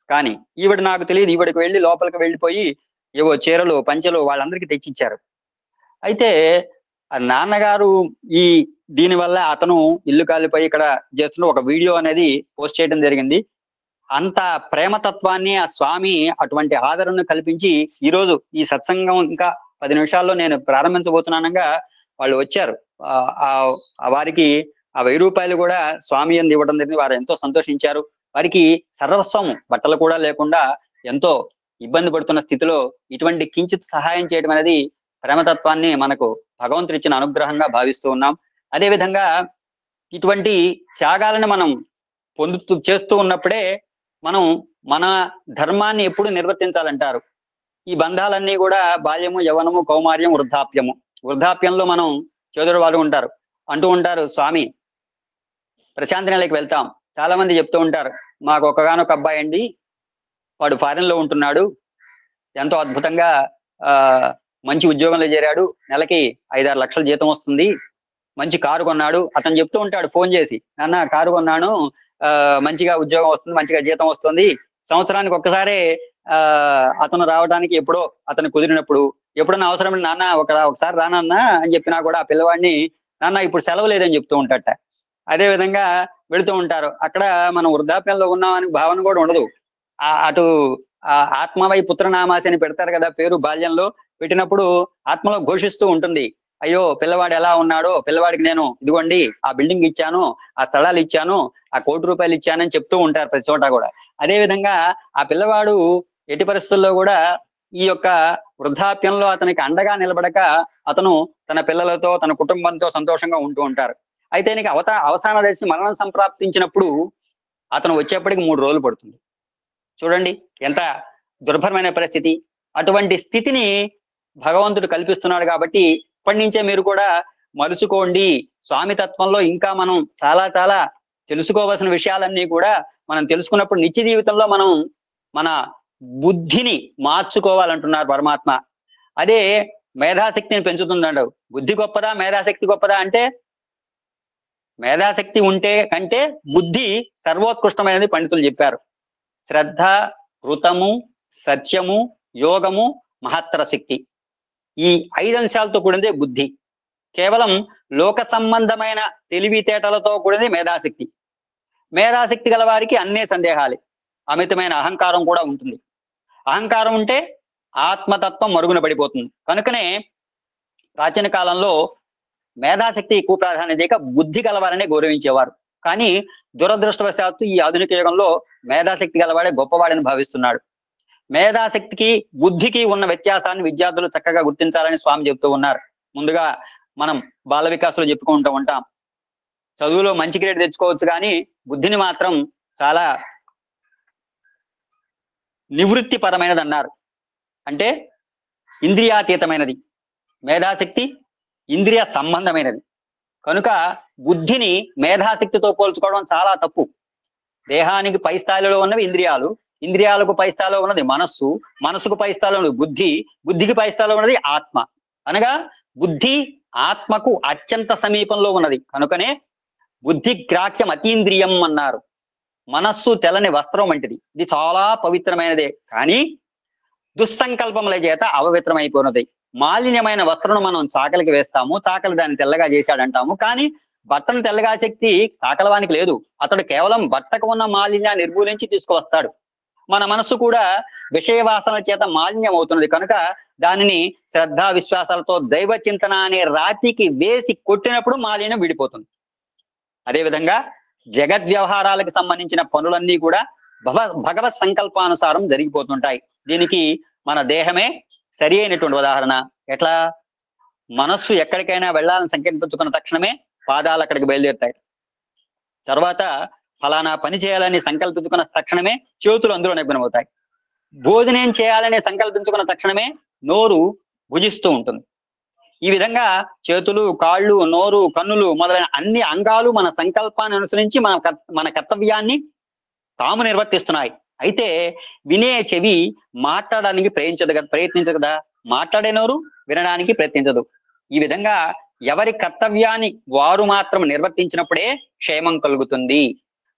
కానీ ఈవిడ నాకు తెలియదు, ఈవిడికి వెళ్ళి లోపలికి వెళ్ళిపోయి ఏవో చీరలు, పంచెలు వాళ్ళందరికీ తెచ్చిచ్చారు. అయితే ఆ నాన్నగారు ఈ దీనివల్ల అతను ఇల్లు కాలిపోయి ఇక్కడ చేస్తున్న ఒక వీడియో అనేది పోస్ట్ చేయడం జరిగింది. అంత ప్రేమతత్వాన్ని ఆ స్వామి అటువంటి ఆదరణను కల్పించి ఈరోజు ఈ సత్సంగం ఇంకా 10 నిమిషాల్లో నేను ప్రారంభించబోతున్నానగా వాళ్ళు వచ్చారు. వారికి ఆ 1000 రూపాయలు కూడా స్వామి అని ఇవ్వడం జరిగింది. వారు ఎంతో సంతోషించారు. వారికి సర్వస్వం బట్టలు కూడా లేకుండా ఎంతో ఇబ్బంది పడుతున్న స్థితిలో ఇటువంటి కించిత్ సహాయం చేయడం అనేది ప్రేమతత్వాన్ని మనకు భగవంతుడు ఇచ్చిన అనుగ్రహంగా భావిస్తూ ఉన్నాం. అదేవిధంగా ఇటువంటి త్యాగాలను మనం చేస్తూ ఉన్నప్పుడే మనం మన ధర్మాన్ని ఎప్పుడు నిర్వర్తించాలంటారు. ఈ బంధాలన్నీ కూడా బాల్యము, యవ్వనము, కౌమార్యం, వృద్ధాప్యము. వృద్ధాప్యంలో మనం చోదరు వాళ్ళు అంటూ ఉంటారు, స్వామి ప్రశాంతి నిలయకి వెళ్తాం. చాలా మంది చెప్తూ ఉంటారు, మాకు ఒకగానొక అబ్బాయి అండి, వాడు ఫారెన్ లో ఉంటున్నాడు, ఎంతో అద్భుతంగా మంచి ఉద్యోగంలో చేరాడు, నెలకి 5-6 లక్షల జీతం వస్తుంది, మంచి కారు కొన్నాడు. అతను చెప్తూ ఉంటాడు ఫోన్ చేసి, నాన్న కారు కొన్నాను, మంచిగా ఉద్యోగం వస్తుంది, మంచిగా జీతం వస్తుంది, సంవత్సరానికి ఒక్కసారే అతను రావడానికి ఎప్పుడో అతను కుదిరినప్పుడు, ఎప్పుడన్నా అవసరం నాన్న ఒకసారి రానన్నా అని చెప్పినా కూడా ఆ పిల్లవాడిని నాన్న ఇప్పుడు సెలవు లేదని చెప్తూ ఉంటాట. అదే విధంగా వెళుతూ ఉంటారు. అక్కడ మనం వృద్ధాప్యంలో ఉన్నామని భావన కూడా ఉండదు. అటు ఆత్మవై పుత్రనామాసి అని పెడతారు కదా పేరు, బాల్యంలో పెట్టినప్పుడు ఆత్మలో ఘోషిస్తూ ఉంటుంది, అయ్యో పిల్లవాడు ఎలా ఉన్నాడో, పిల్లవాడికి నేను ఇదిగోండి ఆ బిల్డింగ్ ఇచ్చాను, ఆ స్థలాలు ఇచ్చాను, ఆ 1 కోటి రూపాయలు ఇచ్చానని చెప్తూ ఉంటారు ప్రతి చోట కూడా. అదే విధంగా ఆ పిల్లవాడు ఎట్టి పరిస్థితుల్లో కూడా ఈ యొక్క వృద్ధాప్యంలో అతనికి అండగా నిలబడక అతను తన పిల్లలతో, తన కుటుంబంతో సంతోషంగా ఉంటూ ఉంటారు. అయితే నీకు అవసాన దశ మరణం సంప్రాప్తించినప్పుడు అతను వచ్చేప్పటికి 3 రోజులు పడుతుంది. చూడండి ఎంత దుర్భరమైన పరిస్థితి. అటువంటి స్థితిని భగవంతుడు కల్పిస్తున్నాడు. కాబట్టి ఇప్పటి నుంచే మీరు కూడా మలుచుకోండి. స్వామి తత్వంలో ఇంకా మనం చాలా చాలా తెలుసుకోవాల్సిన విషయాలన్నీ కూడా మనం తెలుసుకున్నప్పుడు నిత్య జీవితంలో మనం మన బుద్ధిని మార్చుకోవాలంటున్నారు పరమాత్మ. అదే మేధాశక్తిని పెంచుతుందండి. బుద్ధి గొప్పదా, మేధాశక్తి గొప్పదా అంటే మేధాశక్తి ఉంటే కంటే బుద్ధి సర్వోత్కృష్టమైనది పండితులు చెప్పారు. శ్రద్ధ, ఋతము, సత్యము, యోగము, మహత్తర శక్తి, ఈ 5 అంశాలతో కూడిందే బుద్ధి. కేవలం లోక సంబంధమైన తెలివితేటలతో కూడింది మేధాశక్తి. మేధాశక్తి గల వారికి అన్నే సందేహాలే. అమితమైన అహంకారం కూడా ఉంటుంది. అహంకారం ఉంటే ఆత్మతత్వం మరుగున పడిపోతుంది. కనుకనే ప్రాచీన కాలంలో మేధాశక్తి ఎక్కువ ప్రాధాన్యత, బుద్ధి గలవారనే గౌరవించేవారు. కానీ దురదృష్టవశాత్తు ఈ ఆధునిక యుగంలో మేధాశక్తి గలవాడే గొప్పవాడని భావిస్తున్నాడు. మేధాశక్తికి బుద్ధికి ఉన్న వ్యత్యాసాన్ని విద్యార్థులు చక్కగా గుర్తించాలని స్వామి చెప్తూ ఉన్నారు. ముందుగా మనం బాల వికాసులు చెప్పుకుంటూ ఉంటాం, చదువులో మంచి గ్రేడ్ తెచ్చుకోవచ్చు కానీ బుద్ధిని మాత్రం చాలా నివృత్తి పరమైనది అన్నారు. అంటే ఇంద్రియాతీతమైనది. మేధాశక్తి ఇంద్రియ సంబంధమైనది. కనుక బుద్ధిని మేధాశక్తితో పోల్చుకోవడం చాలా తప్పు. దేహానికి పై స్థాయిలో ఉన్నవి ఇంద్రియాలు, ఇంద్రియాలకు పై స్థాయిలో ఉన్నది మనస్సు, మనసుకు పై స్థాయిలో ఉన్నది బుద్ధి, బుద్ధికి పై స్థాయిలో ఉన్నది ఆత్మ. అనగా బుద్ధి ఆత్మకు అత్యంత సమీపంలో ఉన్నది. కనుకనే బుద్ధి గ్రాహ్యం అతీంద్రియం అన్నారు. మనస్సు తెల్లని వస్త్రం వంటిది, ఇది చాలా పవిత్రమైనదే. కానీ దుస్సంకల్పముల చేత అపవిత్రమైపోయినది. మాలిన్యమైన వస్త్రం మనం చాకలికి వేస్తాము, చాకలి దాన్ని తెల్లగా చేశాడంటాము. కానీ బట్టను తెల్లగా శక్తి చాకలవానికి లేదు. అతడు కేవలం బట్టకు ఉన్న మాలిన్యాన్ని నిర్మూలించి తీసుకువస్తాడు. మన మనస్సు కూడా విషయ వాసనల చేత మాలిన్యం అవుతున్నది కనుక దానిని శ్రద్ధ విశ్వాసాలతో దైవ చింతన అనే రాతికి వేసి కొట్టినప్పుడు మాలిన్యం విడిపోతుంది. అదేవిధంగా జగద్ వ్యవహారాలకు సంబంధించిన పనులన్నీ కూడా భగవత్ సంకల్పానుసారం జరిగిపోతుంటాయి. దీనికి మన దేహమే సరి అయినటువంటి ఉదాహరణ. ఎట్లా? మనస్సు ఎక్కడికైనా వెళ్ళాలని సంకల్పించుకున్న తక్షణమే పాదాలు అక్కడికి బయలుదేరుతాయి. తర్వాత ఫలానా పని చేయాలని సంకల్పించుకున్న తక్షణమే చేతులు అందులో నిగ్నమవుతాయి. భోజనం చేయాలని సంకల్పించుకున్న తక్షణమే నోరు భుజిస్తూ ఉంటుంది. ఈ విధంగా చేతులు, కాళ్ళు, నోరు, కన్నులు మొదలైన అన్ని అంగాలు మన సంకల్పాన్ని అనుసరించి మన కర్తవ్యాన్ని తాము నిర్వర్తిస్తున్నాయి. అయితే వినే చెవి మాట్లాడడానికి ప్రయత్నించదు కదా, మాట్లాడే నోరు వినడానికి ప్రయత్నించదు. ఈ విధంగా ఎవరి కర్తవ్యాన్ని వారు మాత్రం నిర్వర్తించినప్పుడే క్షేమం కలుగుతుంది.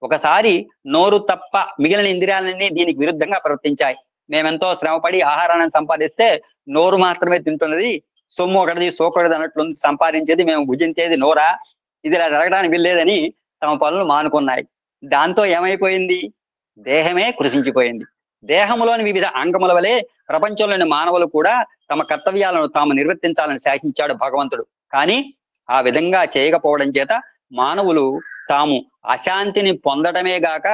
ఒకసారి నోరు తప్ప మిగిలిన ఇంద్రియాలన్నీ దీనికి విరుద్ధంగా ప్రవర్తించాయి. మేమెంతో శ్రమపడి ఆహారాన్ని సంపాదిస్తే నోరు మాత్రమే తింటున్నది, సొమ్ము ఒకటిది సోకూడదు అన్నట్లు సంపాదించేది మేము భుజించేది నోరా, ఇది ఇలా జరగడానికి వెళ్ళేదని తమ పనులు మానుకున్నాయి. దాంతో ఏమైపోయింది? దేహమే కృషించిపోయింది. దేహంలోని వివిధ అంగముల వలె ప్రపంచంలోని మానవులు కూడా తమ కర్తవ్యాలను తాము నిర్వర్తించాలని శాసించాడు భగవంతుడు. కానీ ఆ విధంగా చేయకపోవడం చేత మానవులు తాము అశాంతిని పొందడమే గాక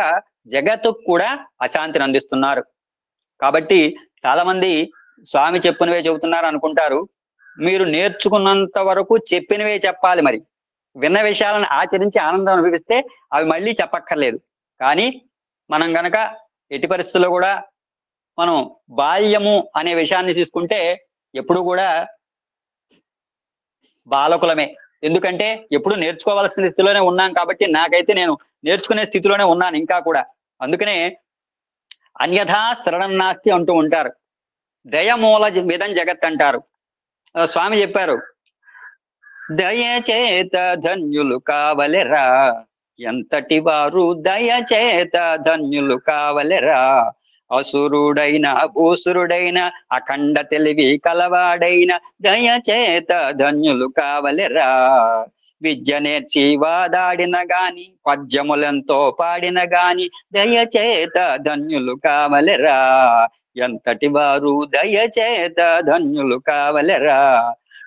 జగత్తుకు కూడా అశాంతిని అందిస్తున్నారు. కాబట్టి చాలా మంది స్వామి చెప్పినవే చెబుతున్నారు అనుకుంటారు. మీరు నేర్చుకున్నంత వరకు చెప్పినవే చెప్పాలి. మరి విన్న విషయాలను ఆచరించి ఆనందం అనుభవిస్తే అవి మళ్ళీ చెప్పక్కర్లేదు. కానీ మనం గనక ఎట్టి పరిస్థితుల్లో కూడా మనం బాల్యము అనే విషయాన్ని తీసుకుంటే ఎప్పుడు కూడా బాలకులమే. ఎందుకంటే ఎప్పుడు నేర్చుకోవాల్సిన స్థితిలోనే ఉన్నాం కాబట్టి నాకైతే నేను నేర్చుకునే స్థితిలోనే ఉన్నాను ఇంకా కూడా. అందుకనే అన్యథా శరణం నాస్తి అంటూ ఉంటారు. దయమూల విధం జగత్ అంటారు. స్వామి చెప్పారు, దయచేత ధన్యులు కావలెరా, ఎంతటి వారు దయచేత ధన్యులు కావలెరా, అసురుడైన భూసురుడైన అఖండ తెలివి కలవాడైన దయచేత ధన్యులు కావలెరా, విద్య నేర్చి వాదాడిన గాని పద్యములెంతో పాడిన గాని దయచేత ధన్యులు కావలెరా, ఎంతటి వారు దయచేత ధన్యులు కావలెరా,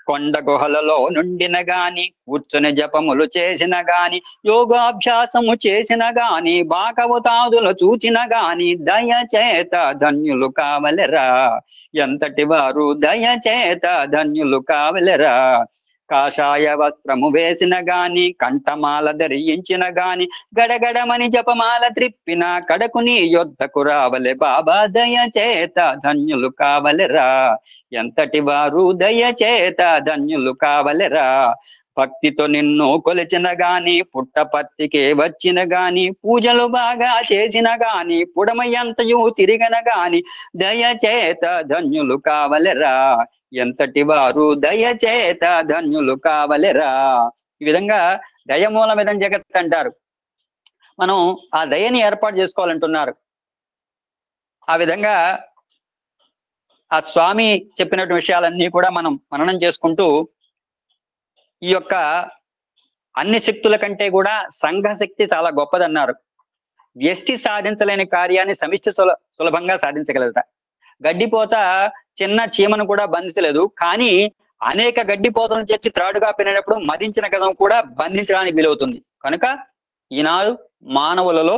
కొండ గుహలలో నుండిన గాని కూర్చుని జపములు చేసిన గాని యోగాభ్యాసము చేసిన గాని భాగవతాదులు చూచిన గాని దయచేత ధన్యులు కావలెరా, ఎంతటి వారు దయచేత ధన్యులు కావలెరా, కాషాయ వస్త్రము వేసిన గాని కంఠమాల ధరించిన గాని గడగడమని జపమాల త్రిప్పిన కడకు నీ యొద్దకు రావలె బాబా దయచేత ధన్యులు కావలెరా, ఎంతటి వారు దయచేత ధన్యులు కావలెరా, భక్తితో నిన్ను కొలిచిన గాని పుట్టపర్తికే వచ్చిన గాని పూజలు బాగా చేసిన గాని పుడమయంతయు తిరిగిన గాని దయచేత ధన్యులు కావలెరా, ఎంతటి వారు దయచేత ధన్యులు కావలెరా. ఈ విధంగా దయమూలమిదం జగత్ అంటారు. మనం ఆ దయని ఏర్పాటు చేసుకోవాలంటున్నారు. ఆ విధంగా ఆ స్వామి చెప్పినటువంటి విషయాలన్నీ కూడా మనం మననం చేసుకుంటూ ఈ యొక్క అన్ని శక్తుల కంటే కూడా సంఘ శక్తి చాలా గొప్పదన్నారు. వ్యష్టి సాధించలేని కార్యాన్ని సమిష్టి సులభంగా సాధించగలట. గడ్డిపోత చిన్న చీమను కూడా బంధించలేదు, కానీ అనేక గడ్డిపోతలను చేర్చి త్రాడుగా పెరిగినప్పుడు మదించిన గదం కూడా బంధించడానికి వీలవుతుంది. కనుక ఈనాడు మానవులలో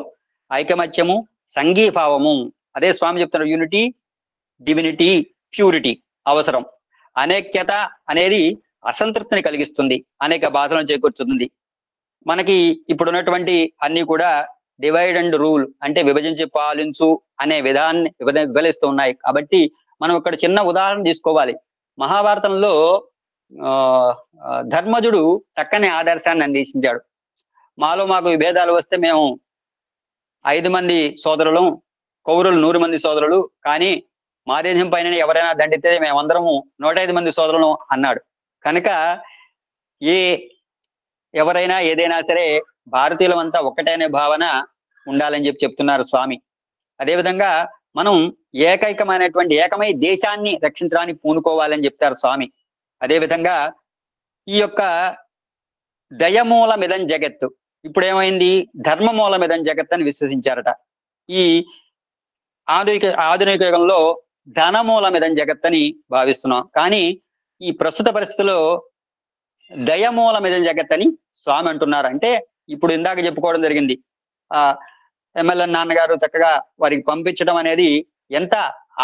ఐకమత్యము, సంఘీభావము, అదే స్వామి చెప్తున్నారు, యూనిటీ, డివినిటీ, ప్యూరిటీ అవసరం. అనేక్యత అనేది అసంతృప్తిని కలిగిస్తుంది, అనేక బాధలను చేకూర్చుతుంది. మనకి ఇప్పుడు ఉన్నటువంటి అన్ని కూడా డివైడ్ అండ్ రూల్ అంటే విభజించి పాలించు అనే విధాన్ని వివరిస్తూ ఉన్నాయి. కాబట్టి మనం ఇక్కడ చిన్న ఉదాహరణ తీసుకోవాలి. మహాభారతంలో ధర్మజుడు చక్కని ఆదర్శాన్ని అందించాడు. మాకు విభేదాలు వస్తే మేము 5 మంది సోదరులు, కౌరులు 100 మంది సోదరులు, కానీ మా దేశం పైన ఎవరైనా దండితే మేమందరము 105 మంది సోదరులు అన్నాడు. కనుక ఎవరైనా ఏదైనా సరే భారతీయులమంతా ఒక్కటే అనే భావన ఉండాలని చెప్తున్నారు స్వామి. అదేవిధంగా మనం ఏకమై దేశాన్ని రక్షించడానికి పూనుకోవాలని చెప్తారు స్వామి. అదేవిధంగా ఈ యొక్క దయమూలమిదం జగత్తు, ఇప్పుడు ఏమైంది, ధర్మమూలమిదం జగత్ అని విశ్వసించారట. ఈ ఆధునిక యుగంలో ధనమూలమిదం జగత్ అని భావిస్తున్నాం. కానీ ఈ ప్రస్తుత పరిస్థితుల్లో దయమూలమిదం జగత్ అని స్వామి అంటున్నారు. అంటే ఇప్పుడు ఇందాక చెప్పుకోవడం జరిగింది, ఆ ఎమ్మెల్యే నాన్నగారు చక్కగా వారికి పంపించడం అనేది ఎంత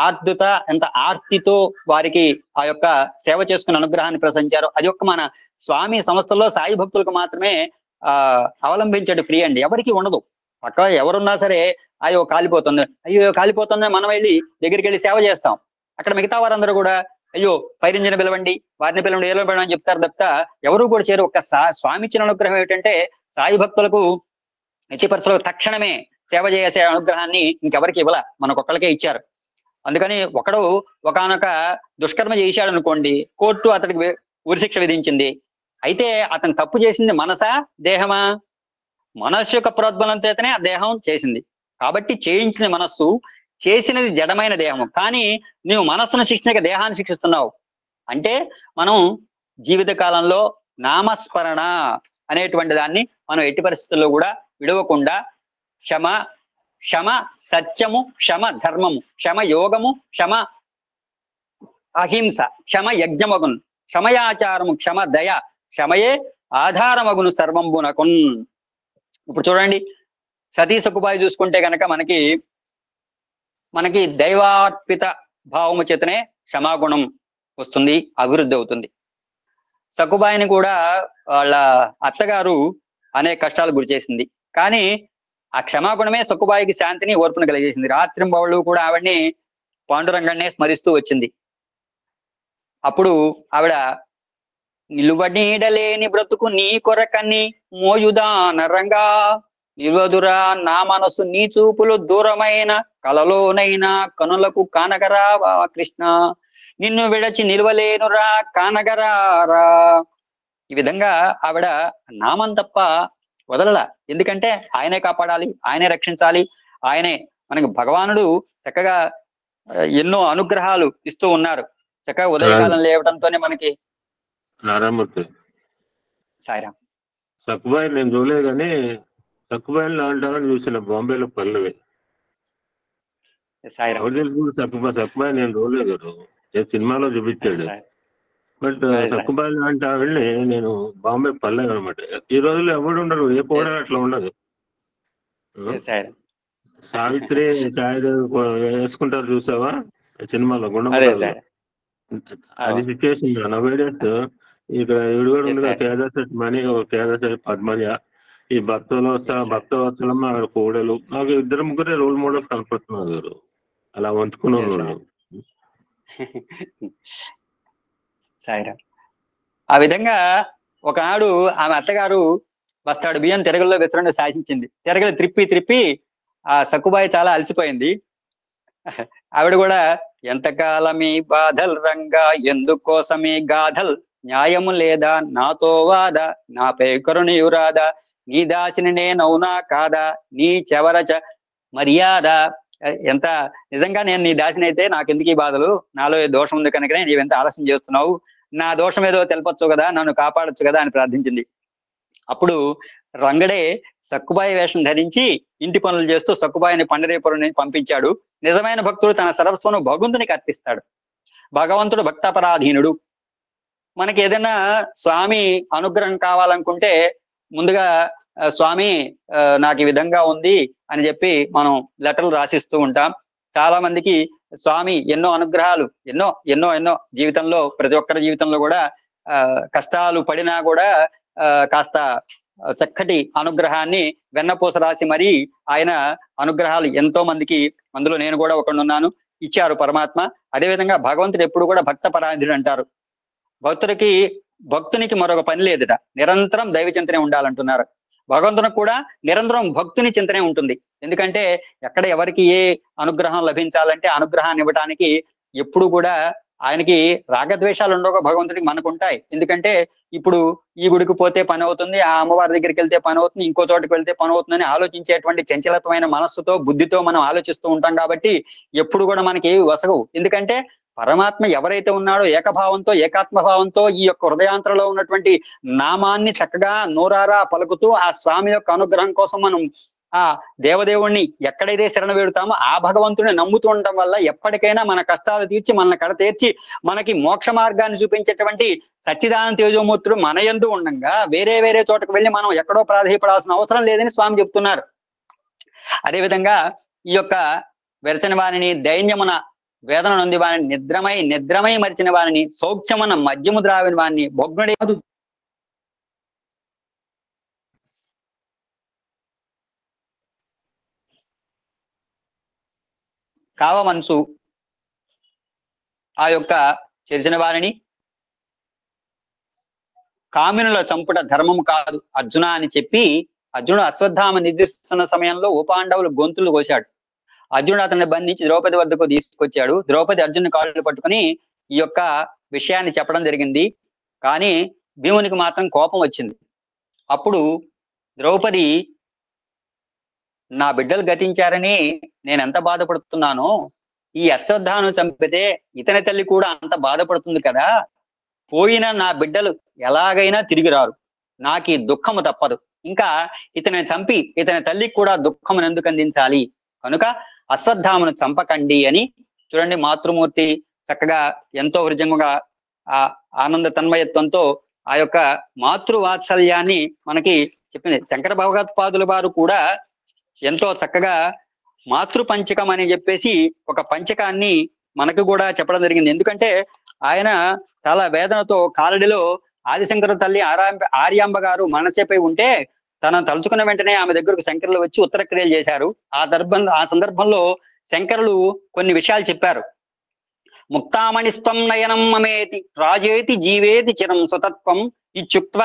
ఆర్ద్రత, ఎంత ఆర్తితో వారికి ఆ యొక్క సేవ చేసుకున్న అనుగ్రహాన్ని ప్రసరించారో, అది ఒక్క మన స్వామి సంస్థల్లో సాయి భక్తులకు మాత్రమే అవలంబించే క్రియ అండి. ఎవరికి ఉండదు. పక్క ఎవరున్నా సరే అయ్యో కాలిపోతుంది మనం వెళ్ళి దగ్గరికి వెళ్ళి సేవ చేస్తాం. అక్కడ మిగతా వారందరూ కూడా అయ్యో ఫైర్ ఇంజిన్ పిలవండి, వారిని పిలవండి, ఏలో పిలవండి అని చెప్తారు తప్ప ఎవరు కూడా చేరు. ఒక్క స్వామి ఇచ్చిన అనుగ్రహం ఏమిటంటే సాయి భక్తులకు ఎట్టి పరిస్థితుల్లో తక్షణమే సేవ చేసే అనుగ్రహాన్ని ఇంకెవరికి ఇవ్వాల, మనకొక్కరికే ఇచ్చారు. అందుకని ఒకనొక దుష్కర్మ చేశాడు అనుకోండి, కోర్టు అతడికి ఉరిశిక్ష విధించింది. అయితే అతను తప్పు చేసింది మనసా దేహమా? మనస్సు యొక్క ప్రోద్బలంతోనే ఆ దేహం చేసింది. కాబట్టి చేయించిన మనస్సు, చేసినది జడమైన దేహము. కానీ నీవు మనస్సును శిక్షణ దేహాన్ని శిక్షిస్తున్నావు. అంటే మనం జీవిత కాలంలో నామస్మరణ అనేటువంటి దాన్ని మనం ఎట్టి పరిస్థితుల్లో కూడా విడవకుండా క్షమ సత్యము, క్షమ ధర్మము, క్షమ యోగము, క్షమ అహింస, క్షమ యజ్ఞమగును, క్షమయాచారము, క్షమ దయ, క్షమయే ఆధారమగును సర్వంబునకున్. ఇప్పుడు చూడండి, సతీ సకుబాయి చూసుకుంటే కనుక మనకి దైవార్పిత భావము చేతనే క్షమాగుణం వస్తుంది, అభివృద్ధి అవుతుంది. సకుబాయిని కూడా వాళ్ళ అత్తగారు అనేక కష్టాలు గురి చేసింది. కానీ ఆ క్షమాగుణమే సకుబాయికి శాంతిని, ఓర్పును కలిగేసింది. రాత్రింబవళ్ళు కూడా ఆవిడ్ని పాండురంగాన్నే స్మరిస్తూ వచ్చింది. అప్పుడు ఆవిడ నిలువనీడలేని బ్రతుకు నీ కొరకని మోయుదానరంగా, నిలువదురా నా మనసు నీ చూపులు దూరమైన కలలోనైనా కనులకు కానగరావా కృష్ణ, నిన్ను విడచి నిలవలేనురా కానగరారా. ఈ విధంగా ఆవిడ నామం తప్ప వదలలా. ఎందుకంటే ఆయనే కాపాడాలి, ఆయనే రక్షించాలి, ఆయనే మనకి భగవానుడు చక్కగా ఎన్నో అనుగ్రహాలు ఇస్తూ ఉన్నారు. చక్కగా ఉదయకాలం లేవడంతోనే మనకి
నారాయణమూర్తి
సాయిరామ్
సక్కుబాయి నేను చూడలేదు, కానీ సక్కుబాయి లాంటి చూసిన బాంబేలో పల్లవి
సాయిరామ్
సక్కుబాయి నేను చూడలేదు, సినిమాలో చూపించాడు. బట్ సక్కుబాయి లాంటి ఆవిడని నేను బాంబే పడలేదు అనమాట. ఈ రోజుల్లో ఎవరు ఉండరు, ఏ కూడా అట్లా ఉండదు. సావిత్రి ఛాయ్ వేసుకుంటారు చూసావా సినిమాలో, గుండె అది సిచ్యువేషన్. నవేడేస్ ఇక్కడ ఇవి కూడా ఉంది, కేదార్శెట్టి మణి, కేదార్శెట్టి పద్మజ, ఈ భక్తవత్సలమ్మ ఆవిడ కోడలు. నాకు ఇద్దరు ముగ్గురే రోల్ మోడల్స్ కనపడుతున్నారు అలా వంచుకున్న వాళ్ళు.
సాయిరామ్. ఆ విధంగా ఒకనాడు ఆమె అత్తగారు బస్తాడు బియ్యం తిరగల్లో విసరండి శాసించింది. తిరగలు త్రిప్పి ఆ సక్కుబాయి చాలా అలసిపోయింది. ఆవిడ కూడా ఎంతకాలమీ బాధల్ రంగా, ఎందుకోసమీ గాధల్, న్యాయము లేదా నాతో వాద, నాపై కరుణయురాదా, నీ దాసిని నేనవునా కాదా, నీ చెవరచ మర్యాద. ఎంత నిజంగా నేను నీ దాసిని అయితే నాకెందుకు ఈ బాధలు, నాలో ఏ దోషం ఉంది కనుకనే నీవెంత ఆలస్యం చేస్తున్నావు, నా దోషం ఏదో తెలపచ్చు కదా, నన్ను కాపాడొచ్చు కదా అని ప్రార్థించింది. అప్పుడు రంగడే సక్కుబాయి వేషం ధరించి ఇంటి పనులు చేస్తూ సక్కుబాయిని పండరీపురం పంపించాడు. నిజమైన భక్తుడు తన సర్వస్వను భగవంతునికి అర్పిస్తాడు. భగవంతుడు భక్తాపరాధీనుడు. మనకి ఏదైనా స్వామి అనుగ్రహం కావాలనుకుంటే ముందుగా స్వామి నాకు ఈ విధంగా ఉంది అని చెప్పి మనం లెటర్లు రాసిస్తూ ఉంటాం. చాలా మందికి స్వామి ఎన్నో అనుగ్రహాలు, ఎన్నో ఎన్నో ఎన్నో జీవితంలో, ప్రతి ఒక్కరి జీవితంలో కూడా కష్టాలు పడినా కూడా కాస్త చక్కటి అనుగ్రహాన్ని వెన్నపూస రాసి మరీ ఆయన అనుగ్రహాలు ఎంతో మందికి, అందులో నేను కూడా ఒకడున్నాను, ఇచ్చారు పరమాత్మ. అదేవిధంగా భగవంతుడు ఎప్పుడు కూడా భక్త పరాధుడు అంటారు. భక్తునికి మరొక పని లేదుట, నిరంతరం దైవ చింతనే ఉండాలంటున్నారు. భగవంతునికి కూడా నిరంతరం భక్తుని చింతనే ఉంటుంది. ఎందుకంటే ఎక్కడ ఎవరికి ఏ అనుగ్రహం లభించాలంటే అనుగ్రహాన్ని ఇవ్వడానికి ఎప్పుడు కూడా ఆయనకి రాగద్వేషాలు ఉండవు, భగవంతుడికి మనకు ఉంటాయి. ఎందుకంటే ఇప్పుడు ఈ గుడికి పోతే పని అవుతుంది, ఆ అమ్మవారి దగ్గరికి వెళ్తే పని అవుతుంది, ఇంకో చోటుకి వెళ్తే పని అవుతుందని ఆలోచించేటువంటి చంచలత్వమైన మనస్సుతో, బుద్ధితో మనం ఆలోచిస్తూ ఉంటాం. కాబట్టి ఎప్పుడు కూడా మనకి ఏవి వసగవు. ఎందుకంటే పరమాత్మ ఎవరైతే ఉన్నాడో ఏకభావంతో, ఏకాత్మభావంతో ఈ యొక్క హృదయాంతరలో ఉన్నటువంటి నామాన్ని చక్కగా నోరారా పలుకుతూ ఆ స్వామి యొక్క అనుగ్రహం కోసం మనం ఆ దేవదేవుణ్ణి ఎక్కడైతే శరణ వేడుతామో ఆ భగవంతుడిని నమ్ముతూ ఉండటం వల్ల ఎప్పటికైనా మన కష్టాలు తీర్చి, మన కడ తీర్చి, మనకి మోక్ష మార్గాన్ని చూపించేటువంటి సచ్చిదానంద తేజోమూర్తుడు మన యందు ఉండగా వేరే వేరే చోటకు వెళ్ళి మనం ఎక్కడో ప్రాధాయపడాల్సిన అవసరం లేదని స్వామి చెప్తున్నారు. అదేవిధంగా ఈ యొక్క వెరచని వారిని, దైన్యమున వేదన నొంది వారిని, నిద్రమై మరిచిన వారిని, సౌఖ్యమున మద్యము ద్రావిన వారిని, భొగ్నుడే కావ మనసు ఆ యొక్క చేసిన వారిని, కామినుల చంపుట ధర్మము కాదు అర్జున అని చెప్పి అర్జునుడు అశ్వత్థామ నిద్రిస్తున్న సమయంలో ఉపాండవులు గొంతులు కోశాడు. అర్జునుడు అతన్ని బంధించి ద్రౌపది వద్దకు తీసుకొచ్చాడు. ద్రౌపది అర్జునుని కాళ్ళు పట్టుకుని ఈ యొక్క విషయాన్ని చెప్పడం జరిగింది. కానీ భీమునికి మాత్రం కోపం వచ్చింది. అప్పుడు ద్రౌపది, నా బిడ్డలు గతించారని నేను ఎంత బాధపడుతున్నానో, ఈ అశ్వత్థాను చంపితే ఇతని తల్లి కూడా అంత బాధపడుతుంది కదా, పోయిన నా బిడ్డలు ఎలాగైనా తిరిగి రారు, నాకు ఈ దుఃఖము తప్పదు, ఇంకా ఇతని చంపి ఇతని తల్లికి కూడా దుఃఖమును ఎందుకు అందించాలి, కనుక అశ్వత్థామును చంపకండి అని చూడండి. మాతృమూర్తి చక్కగా ఎంతో హృదయంగా ఆ ఆనంద తన్మయత్వంతో ఆ యొక్క మాతృవాత్సల్యాన్ని మనకి చెప్పింది. శంకర భగవత్పాదుల వారు కూడా ఎంతో చక్కగా మాతృపంచకం అని చెప్పేసి ఒక పంచకాన్ని మనకు కూడా చెప్పడం జరిగింది. ఎందుకంటే ఆయన చాలా వేదనతో కాలడిలో ఆదిశంకర తల్లి ఆర్యాంబ గారు మనసేపై ఉంటే తనను తలుచుకున్న వెంటనే ఆమె దగ్గరకు శంకరులు వచ్చి ఉత్తరక్రియలు చేశారు. ఆ సందర్భంలో శంకరులు కొన్ని విషయాలు చెప్పారు. ముక్తామణిస్త్వం నయనం మమేతి రాజేతి జీవేతి చిరం సుతత్వం ఇచ్చుక్త్వ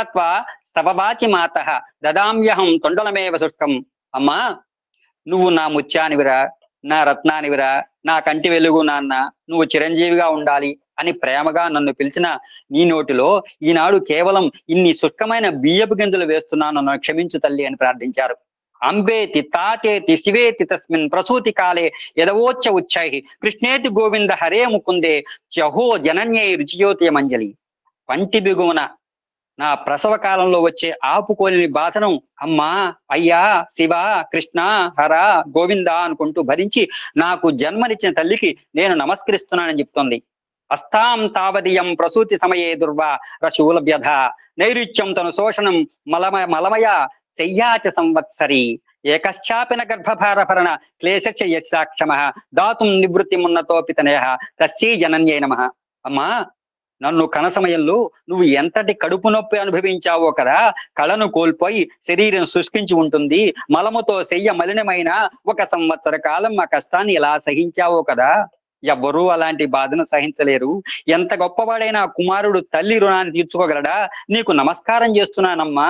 స్తవబాచి మాత దదామ్యహం తొండలమేవ శుష్కం. అమ్మా, నువ్వు నా ముత్యానివిరా, నా రత్నానివిరా, నా కంటి వెలుగు నాన్న, నువ్వు చిరంజీవిగా ఉండాలి అని ప్రేమగా నన్ను పిలిచిన నీ నోటిలో ఈనాడు కేవలం ఇన్ని శుష్కమైన బియ్యపు గింజలు వేస్తున్నాను, నన్ను క్షమించు తల్లి అని ప్రార్థించారు. అంబేతి తాతేతి శివేతి తస్మిన్ ప్రసూతి కాలే యదవోచ్చ ఉచ్చై కృష్ణేతి గోవింద హరే ముకుందే చహో జనన్యై రుచియోతి మంజలి. పంటి బిగువన నా ప్రసవ కాలంలో వచ్చే ఆపుకోలేని బాధను అమ్మా, అయ్యా, శివ, కృష్ణ, హర, గోవింద అనుకుంటూ భరించి నాకు జన్మనిచ్చిన తల్లికి నేను నమస్కరిస్తున్నానని చెప్తోంది. అస్తాం తావదీయం ప్రసూతి సమయే దుర్వా రశూలభ్యధ నైరుత్యం తను శోషణం మలమయ శయ్యాచ సంవత్సరి ఏకశ్చాపిన గర్భభారభరణ క్లేశ యక్షమ దాతుం నివృత్తిమున్నతోపితనయ తస్యై జనన్యై నమః. అమ్మా, నన్ను కన సమయంలో నువ్వు ఎంతటి కడుపు నొప్పి అనుభవించావో కదా, కళను కోల్పోయి శరీరం శుష్కించి ఉంటుంది, మలముతో శయ్య మలినమైన 1 సంవత్సర కాలం ఆ కష్టాన్ని ఎలా సహించావో కదా, ఎవ్వరూ అలాంటి బాధను సహించలేరు. ఎంత గొప్పవాడైనా కుమారుడు తల్లి రుణాన్ని తీర్చుకోగలడా? నీకు నమస్కారం చేస్తున్నానమ్మా.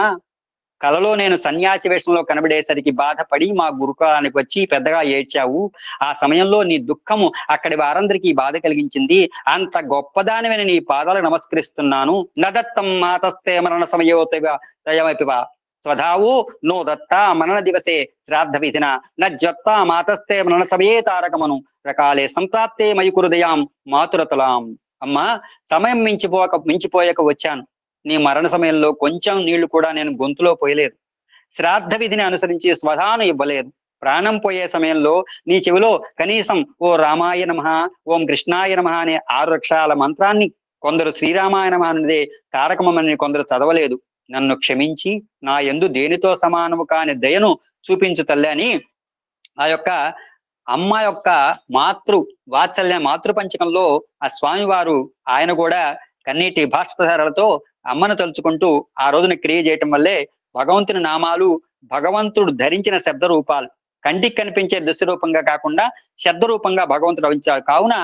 కలలో నేను సన్యాసి వేషంలో కనబడేసరికి బాధపడి మా గురుకులానికి వచ్చి పెద్దగా ఏడ్చావు. ఆ సమయంలో నీ దుఃఖము అక్కడి వారందరికీ బాధ కలిగించింది. అంత గొప్పదానివని నీ పాదాలకు నమస్కరిస్తున్నాను. నదత్తం మాతస్తే మరణ సమయోతయమపివా స్వధావు నో దత్త మరణ దివసే శ్రాద్ధ విధిన నజ్జత్త మాతస్తే మరణ సమయే తారకమను రకాలే సంప్రాప్తే మయుకురుదయాం మాతురతులాం. అమ్మా, సమయం మించిపోయాక వచ్చాను. నీ మరణ సమయంలో కొంచెం నీళ్లు కూడా నేను గొంతులో పోయలేదు. శ్రాద్ధ విధిని అనుసరించి స్వధాను ఇవ్వలేదు. ప్రాణం పోయే సమయంలో నీ చెవిలో కనీసం ఓ రామాయ నమః, ఓం కృష్ణాయ నమః అనే 6 అక్షరాల మంత్రాన్ని, కొందరు శ్రీరామాయ నమః అనేదే తారకమని కొందరు చదవలేదు. నన్ను క్షమించి నా యందు దేనితో సమానము కాని దయను చూపించు తల్లి అని ఆ యొక్క అమ్మ యొక్క వాత్సల్య మాతృపంచకంలో ఆ స్వామివారు ఆయన కూడా కన్నీటి బాష్పధారలతో అమ్మను తలుచుకుంటూ ఆ రోజున క్రియ చేయటం వల్లే భగవంతుని నామాలు భగవంతుడు ధరించిన శబ్ద రూపాలు, కంటికి కనిపించే దృశ్య రూపంగా కాకుండా శబ్ద రూపంగా భగవంతుడు భావించాడు. కావున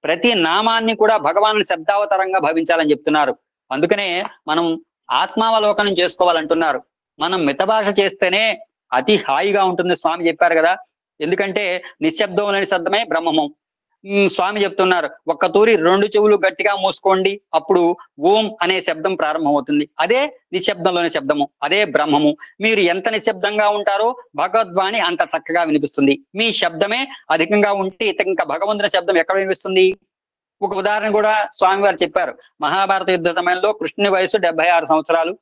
ప్రతి నామాన్ని కూడా భగవాను శబ్దావతారంగా భావించాలని చెప్తున్నారు. అందుకనే మనం ఆత్మావలోకనం చేసుకోవాలంటున్నారు. మనం మితభాష చేస్తేనే అతి హాయిగా ఉంటుంది స్వామి చెప్పారు కదా. ఎందుకంటే నిశ్శబ్దం లేని శబ్దమే బ్రహ్మము. స్వామి చెప్తున్నారు, ఒక్క తూరి 2 చెవులు గట్టిగా మూసుకోండి, అప్పుడు ఓం అనే శబ్దం ప్రారంభమవుతుంది. అదే నిశ్శబ్దంలోని శబ్దము, అదే బ్రహ్మము. మీరు ఎంత నిశ్శబ్దంగా ఉంటారో భగవద్వాణి అంత చక్కగా వినిపిస్తుంది. మీ శబ్దమే అధికంగా ఉంటే ఇంకా భగవంతుని శబ్దం ఎక్కడ వినిపిస్తుంది? ఒక ఉదాహరణ కూడా స్వామి వారు చెప్పారు. మహాభారత యుద్ధ సమయంలో కృష్ణుని వయసు 76 సంవత్సరాలు,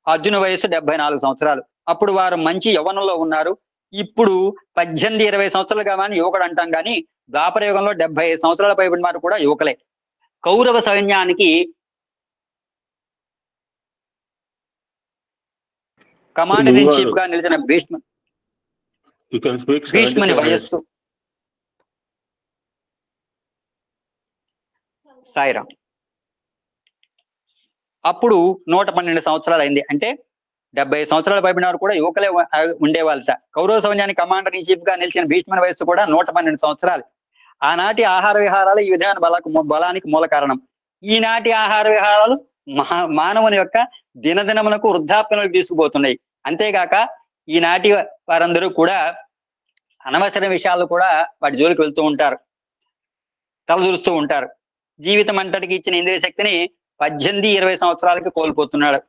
అర్జున వయసు 74 సంవత్సరాలు. అప్పుడు వారు మంచి యవ్వనంలో ఉన్నారు. ఇప్పుడు 18-20 సంవత్సరాలు కావాలని యువకుడు అంటాం కానీ ద్వాపర యుగంలో 75 సంవత్సరాల పైబడిన వారు కూడా యువకులే. కౌరవ సైన్యానికి కమాండర్ ఇన్ చీఫ్ గా నిలిచిన భీష్ముని వయస్సు సాయిరాం అప్పుడు 112 సంవత్సరాలు అయింది. అంటే 70 సంవత్సరాల పైబడిన వారు కూడా యువకులే ఉండేవాళ్ళట. కౌరవ సైన్యానికి కమాండర్ ఇన్ చీఫ్ గా నిలిచిన భీష్ముని వయస్సు కూడా 112 సంవత్సరాలు. ఆనాటి ఆహార విహారాలు ఈ విధమైన బలానికి మూల కారణం. ఈనాటి ఆహార విహారాలు మానవుని యొక్క దినదినములకు వృద్ధాప్యములకు తీసుకుపోతున్నాయి. అంతేగాక ఈనాటి వారందరూ కూడా అనవసర విషయాలు కూడా వాటి జోలికి వెళ్తూ ఉంటారు, తలదూరుస్తూ ఉంటారు. జీవితం అంతటికి ఇచ్చిన ఇంద్రియ శక్తిని 18-20 సంవత్సరాలకి కోల్పోతున్నాడు.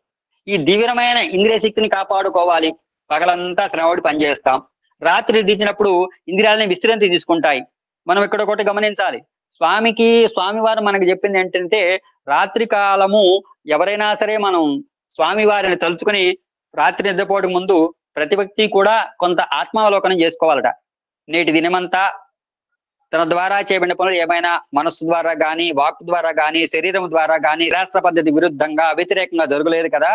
ఈ దివ్యమైన ఇంద్రియ శక్తిని కాపాడుకోవాలి. పగలంతా శ్రమపడి పనిచేస్తాం, రాత్రి దించినప్పుడు ఇంద్రియాలని విశ్రాంతి తీసుకుంటాయి. మనం ఇక్కడ ఒకటి గమనించాలి. స్వామివారు మనకు చెప్పింది ఏంటంటే, రాత్రి కాలము ఎవరైనా సరే మనం స్వామివారిని తలుచుకుని రాత్రి నిద్రపోవడం ముందు ప్రతి వ్యక్తి కూడా కొంత ఆత్మావలోకనం చేసుకోవాలట. నేటి దినమంతా తన ద్వారా చేయబడిన పనులు ఏమైనా మనస్సు ద్వారా గాని, వాక్ ద్వారా గాని, శరీరం ద్వారా గాని శాస్త్ర పద్ధతి విరుద్ధంగా వ్యతిరేకంగా జరగలేదు కదా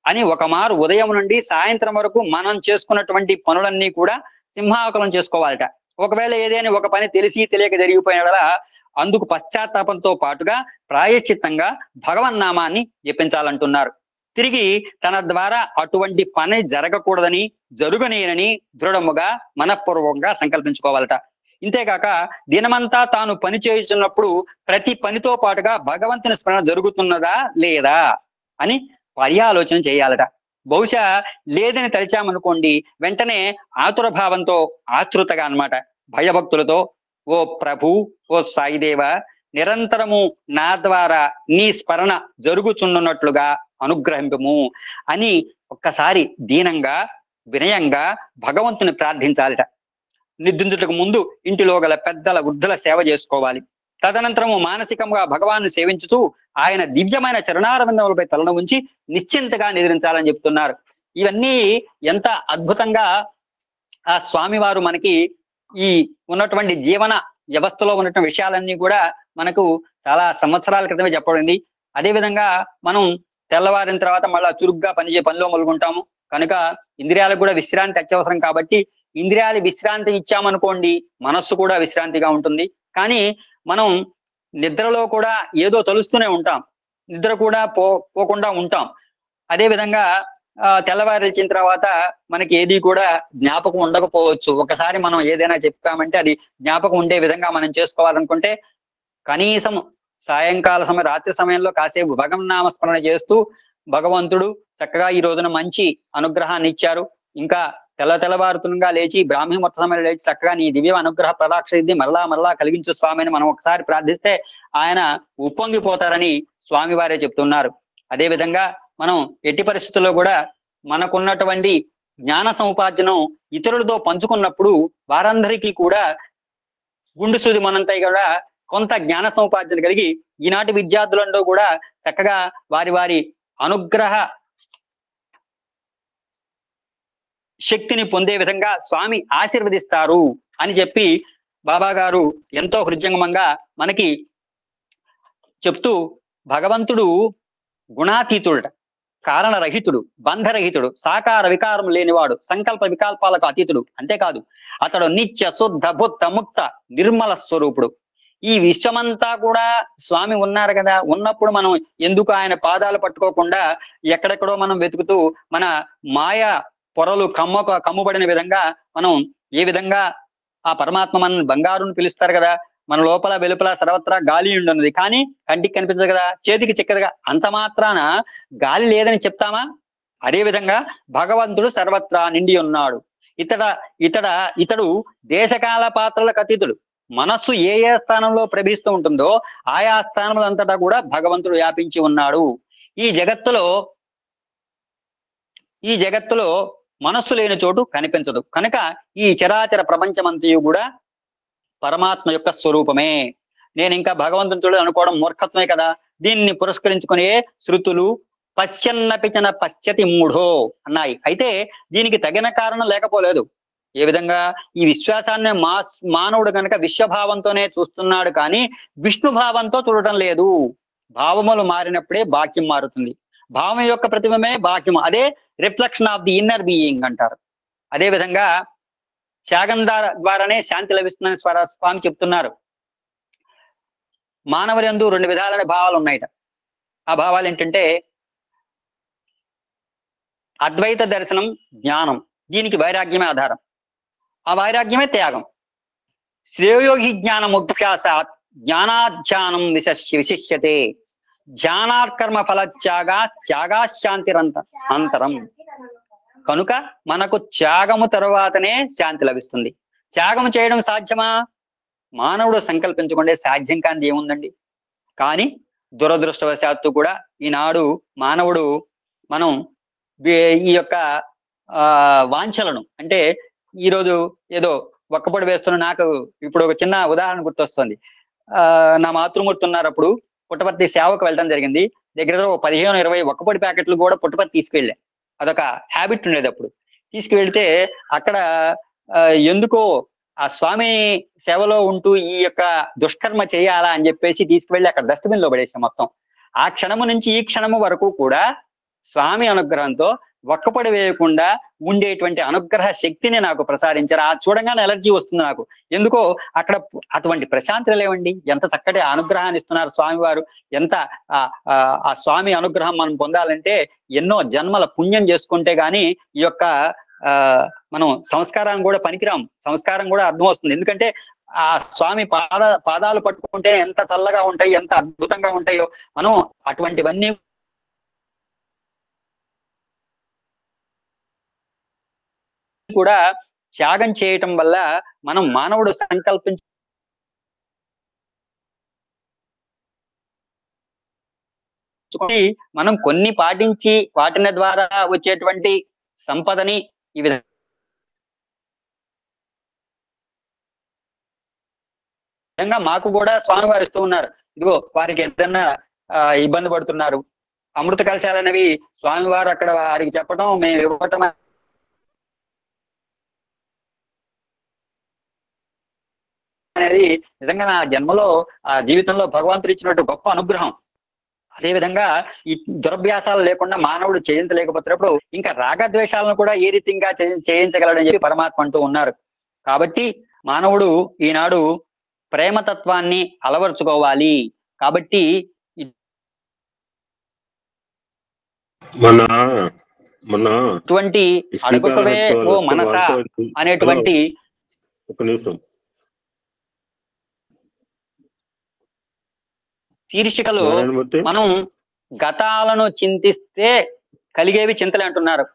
అని ఒకమారు ఉదయం నుండి సాయంత్రం వరకు మనం చేసుకున్నటువంటి పనులన్నీ కూడా సింహావకలం చేసుకోవాలట. ఒకవేళ ఏదైనా ఒక పని తెలిసి తెలియక జరిగిపోయిన అందుకు పశ్చాత్తాపంతో పాటుగా ప్రాయశ్చిత్తంగా భగవన్నామాన్ని జపించాలంటున్నారు. తిరిగి తన ద్వారా అటువంటి పని జరగకూడదని, జరుగనేనని దృఢముగా మనఃపూర్వకంగా సంకల్పించుకోవాలట. ఇంతేకాక దినమంతా తాను పని చేస్తున్నప్పుడు ప్రతి పనితో పాటుగా భగవంతుని స్మరణ జరుగుతున్నదా లేదా అని పర్యాలోచన చేయాలట. బహుశా లేదని తలిచామనుకోండి, వెంటనే ఆతురభావంతో, ఆతృతగా అన్నమాట, భయభక్తులతో, ఓ ప్రభు, ఓ సాయిదేవ, నిరంతరము నా ద్వారా నీ స్మరణ జరుగుచున్నట్లుగా అనుగ్రహింపము అని ఒక్కసారి దీనంగా, వినయంగా భగవంతుని ప్రార్థించాలట. నిద్రించుటకు ముందు ఇంటిలో గల పెద్దల, వృద్ధుల సేవ చేసుకోవాలి. తదనంతరము మానసికంగా భగవాన్ని సేవించుతూ ఆయన దివ్యమైన చరణారవిందములపై తలను ఉంచి నిశ్చింతగా నిద్రించాలని చెప్తున్నారు. ఇవన్నీ ఎంత అద్భుతంగా ఆ స్వామివారు మనకి ఈ ఉన్నటువంటి జీవన వ్యవస్థలో ఉన్నటువంటి విషయాలన్నీ కూడా మనకు చాలా సంవత్సరాల క్రితమే చెప్పబడింది. అదేవిధంగా మనం తెల్లవారిన తర్వాత మళ్ళా చురుగ్గా పనిలో మొదలుకుంటాము. కనుక ఇంద్రియాలకు కూడా విశ్రాంతి అత్యవసరం. కాబట్టి ఇంద్రియాలు విశ్రాంతి ఇచ్చామనుకోండి, మనస్సు కూడా విశ్రాంతిగా ఉంటుంది. కానీ మనం నిద్రలో కూడా ఏదో తలుస్తూనే ఉంటాం, నిద్ర కూడా పోకుండా ఉంటాం. అదే విధంగా తెల్లవారి వచ్చిన తర్వాత మనకి ఏది కూడా జ్ఞాపకం ఉండకపోవచ్చు. ఒకసారి మనం ఏదైనా చెప్పామంటే అది జ్ఞాపకం ఉండే విధంగా మనం చేసుకోవాలనుకుంటే కనీసం సాయంకాల సమయం, రాత్రి సమయంలో కాసేపు భగవన్నామస్మరణ చేస్తూ భగవంతుడు చక్కగా ఈ రోజున మంచి అనుగ్రహాన్ని ఇచ్చారు, ఇంకా తెల్లవారుతునుగా లేచి బ్రాహ్మీ ముహూర్త సమయంలో లేచి చక్కగా నీ దివ్య అనుగ్రహ ప్రదాక్ష సిద్ధి మరలా కలిగించు స్వామిని మనం ఒకసారి ప్రార్థిస్తే ఆయన ఉప్పొంగిపోతారని స్వామివారే చెప్తున్నారు. అదే విధంగా మనం ఎట్టి పరిస్థితుల్లో కూడా మనకున్నటువంటి జ్ఞాన సముపార్జనం ఇతరులతో పంచుకున్నప్పుడు వారందరికీ కూడా గుండు సూది మనంతై కూడా కొంత జ్ఞాన సముపార్జన కలిగి ఈనాటి విద్యార్థులలో కూడా చక్కగా వారి అనుగ్రహ శక్తిని పొందే విధంగా స్వామి ఆశీర్వదిస్తారు అని చెప్పి బాబా గారు ఎంతో హృదయంగా మనకి చెప్తూ, భగవంతుడు గుణాతీతుడు, కారణరహితుడు, బంధరహితుడు, సాకార వికారం లేనివాడు, సంకల్ప వికల్పాలకు అతీతుడు. అంతేకాదు అతడు నిత్య శుద్ధ బుద్ధ ముక్త నిర్మల స్వరూపుడు. ఈ విశ్వమంతా కూడా స్వామి ఉన్నారు కదా, ఉన్నప్పుడు మనం ఎందుకు ఆయన పాదాలు పట్టుకోకుండా ఎక్కడెక్కడో మనం వెతుకుతూ మన మాయ పొరలు కమ్ముబడిన విధంగా మనం ఏ విధంగా ఆ పరమాత్మ మన బంగారుని పిలుస్తారు కదా, మన లోపల వెలుపల సర్వత్రా గాలి ఉండున్నది, కానీ కంటికి కనిపించదు కదా, చేతికి చిక్కదుగా, అంత మాత్రాన గాలి లేదని చెప్తామా? అదే విధంగా భగవంతుడు సర్వత్రా నిండి ఉన్నాడు. ఇతడు దేశకాల పాత్రలకు అతీతుడు. మనస్సు ఏ ఏ స్థానంలో ప్రభిస్తూ ఉంటుందో ఆయా స్థానములంతటా కూడా భగవంతుడు వ్యాపించి ఉన్నాడు. ఈ జగత్తులో మనస్సు లేని చోటు కనిపించదు. కనుక ఈ చరాచర ప్రపంచమంతయు కూడా పరమాత్మ యొక్క స్వరూపమే. నేను ఇంకా భగవంతుని చూడదు అనుకోవడం మూర్ఖత్వమే కదా. దీన్ని పురస్కరించుకునే శృతులు పశ్చన్నపిచన పశ్చతి మూఢో అన్నాయి. అయితే దీనికి తగిన కారణం లేకపోలేదు. ఏ విధంగా ఈ విశ్వాసాన్ని మానవుడు కనుక విశ్వభావంతోనే చూస్తున్నాడు, కానీ విష్ణు భావంతో చూడటం లేదు. భావములు మారినప్పుడే బాక్యం మారుతుంది. భావం యొక్క ప్రతిబింబమే బాక్యం. అదే reflection of the inner being అంటారు. అదే విధంగా త్యాగం ద్వారానే శాంతి లభిస్తుందని స్వామి చెప్తున్నారు. మానవులందు 2 విధాలైన భావాలు ఉన్నాయట. ఆ భావాలు ఏంటంటే అద్వైత దర్శనం, జ్ఞానం. దీనికి వైరాగ్యమే ఆధారం. ఆ వైరాగ్యమే త్యాగం. శ్రేయోహి జ్ఞానముఖ్యాసాత్ జ్ఞానాధ్యానం విశిష్యతే ధ్యానాకర్మ త్యాగాశాంతిరంతరం. కనుక మనకు త్యాగము తరువాతనే శాంతి లభిస్తుంది. త్యాగం చేయడం సాధ్యమా? మానవుడు సంకల్పించకుండా సాధ్యం కానిది ఏముందండి. కానీ దురదృష్టవశాత్తు కూడా ఈనాడు మానవుడు మనం ఈ యొక్క వాంఛలను, అంటే ఈరోజు ఏదో ఒక్కపొడి వేస్తున్న, నాకు ఇప్పుడు ఒక చిన్న ఉదాహరణ గుర్తొస్తుంది. నా మాతృమూర్తి ఉన్నారు, అప్పుడు పుట్టపర్తి సేవకు వెళ్ళడం జరిగింది. దగ్గర 15-20 ఒక్కపొడి ప్యాకెట్లు కూడా పుట్టపర్తి తీసుకెళ్ళా. అదొక హ్యాబిట్ ఉండేది. అప్పుడు తీసుకువెళ్తే అక్కడ ఎందుకో ఆ స్వామి సేవలో ఉంటూ ఈ యొక్క దుష్కర్మ చేయాలా అని చెప్పేసి తీసుకువెళ్ళి అక్కడ డస్ట్బిన్ లో పడేసాం మొత్తం. ఆ క్షణము నుంచి ఈ క్షణము వరకు కూడా స్వామి అనుగ్రహంతో ఒక్కపడి వేయకుండా ఉండేటువంటి అనుగ్రహ శక్తిని నాకు ప్రసారించారు. ఆ చూడంగానే ఎలర్జీ వస్తుంది నాకు. ఎందుకో అక్కడ అటువంటి ప్రశాంతత లేవండి. ఎంత చక్కటి అనుగ్రహాన్ని ఇస్తున్నారు స్వామివారు. ఎంత ఆ స్వామి అనుగ్రహం మనం పొందాలంటే ఎన్నో జన్మల పుణ్యం చేసుకుంటే గాని ఈ యొక్క మనం సంస్కారాన్ని కూడా పనికిరాం. సంస్కారం కూడా అర్థం వస్తుంది. ఎందుకంటే ఆ స్వామి పాదాలు పట్టుకుంటే ఎంత చల్లగా ఉంటాయి, ఎంత అద్భుతంగా ఉంటాయో. మనం అటువంటివన్నీ కూడా త్యాగం చేయటం వల్ల మనం మానవుడు సంకల్పించుకొని మనం కొన్ని పాటించి వాటిని ద్వారా వచ్చేటువంటి సంపదని ఈ విధంగా మాకు కూడా స్వామివారు ఇస్తూ ఉన్నారు. ఇదిగో వారికి ఏదన్నా ఇబ్బంది పడుతున్నారు, అమృత కలశాలు అనేవి స్వామివారు అక్కడ వారికి చెప్పడం, మేము ఇవ్వటం అనేది నిజంగా నా జన్మలో ఆ జీవితంలో భగవంతుడు ఇచ్చినట్టు గొప్ప అనుగ్రహం. అదేవిధంగా ఈ దురభ్యాసాలు లేకుండా మానవుడు చేయించలేకపోతున్నప్పుడు ఇంకా రాగద్వేషాలను కూడా ఏ రీతిగా చేయించగలడని చెప్పి పరమాత్మ అంటూ ఉన్నారు. కాబట్టి మానవుడు ఈనాడు ప్రేమతత్వాన్ని అలవరుచుకోవాలి. కాబట్టి ఇటువంటి అడుగుతవే ఓ మనసా అనేటువంటి శీర్షికలు మనం గతాలను చింతిస్తే కలిగేవి చింతలే అంటున్నారు.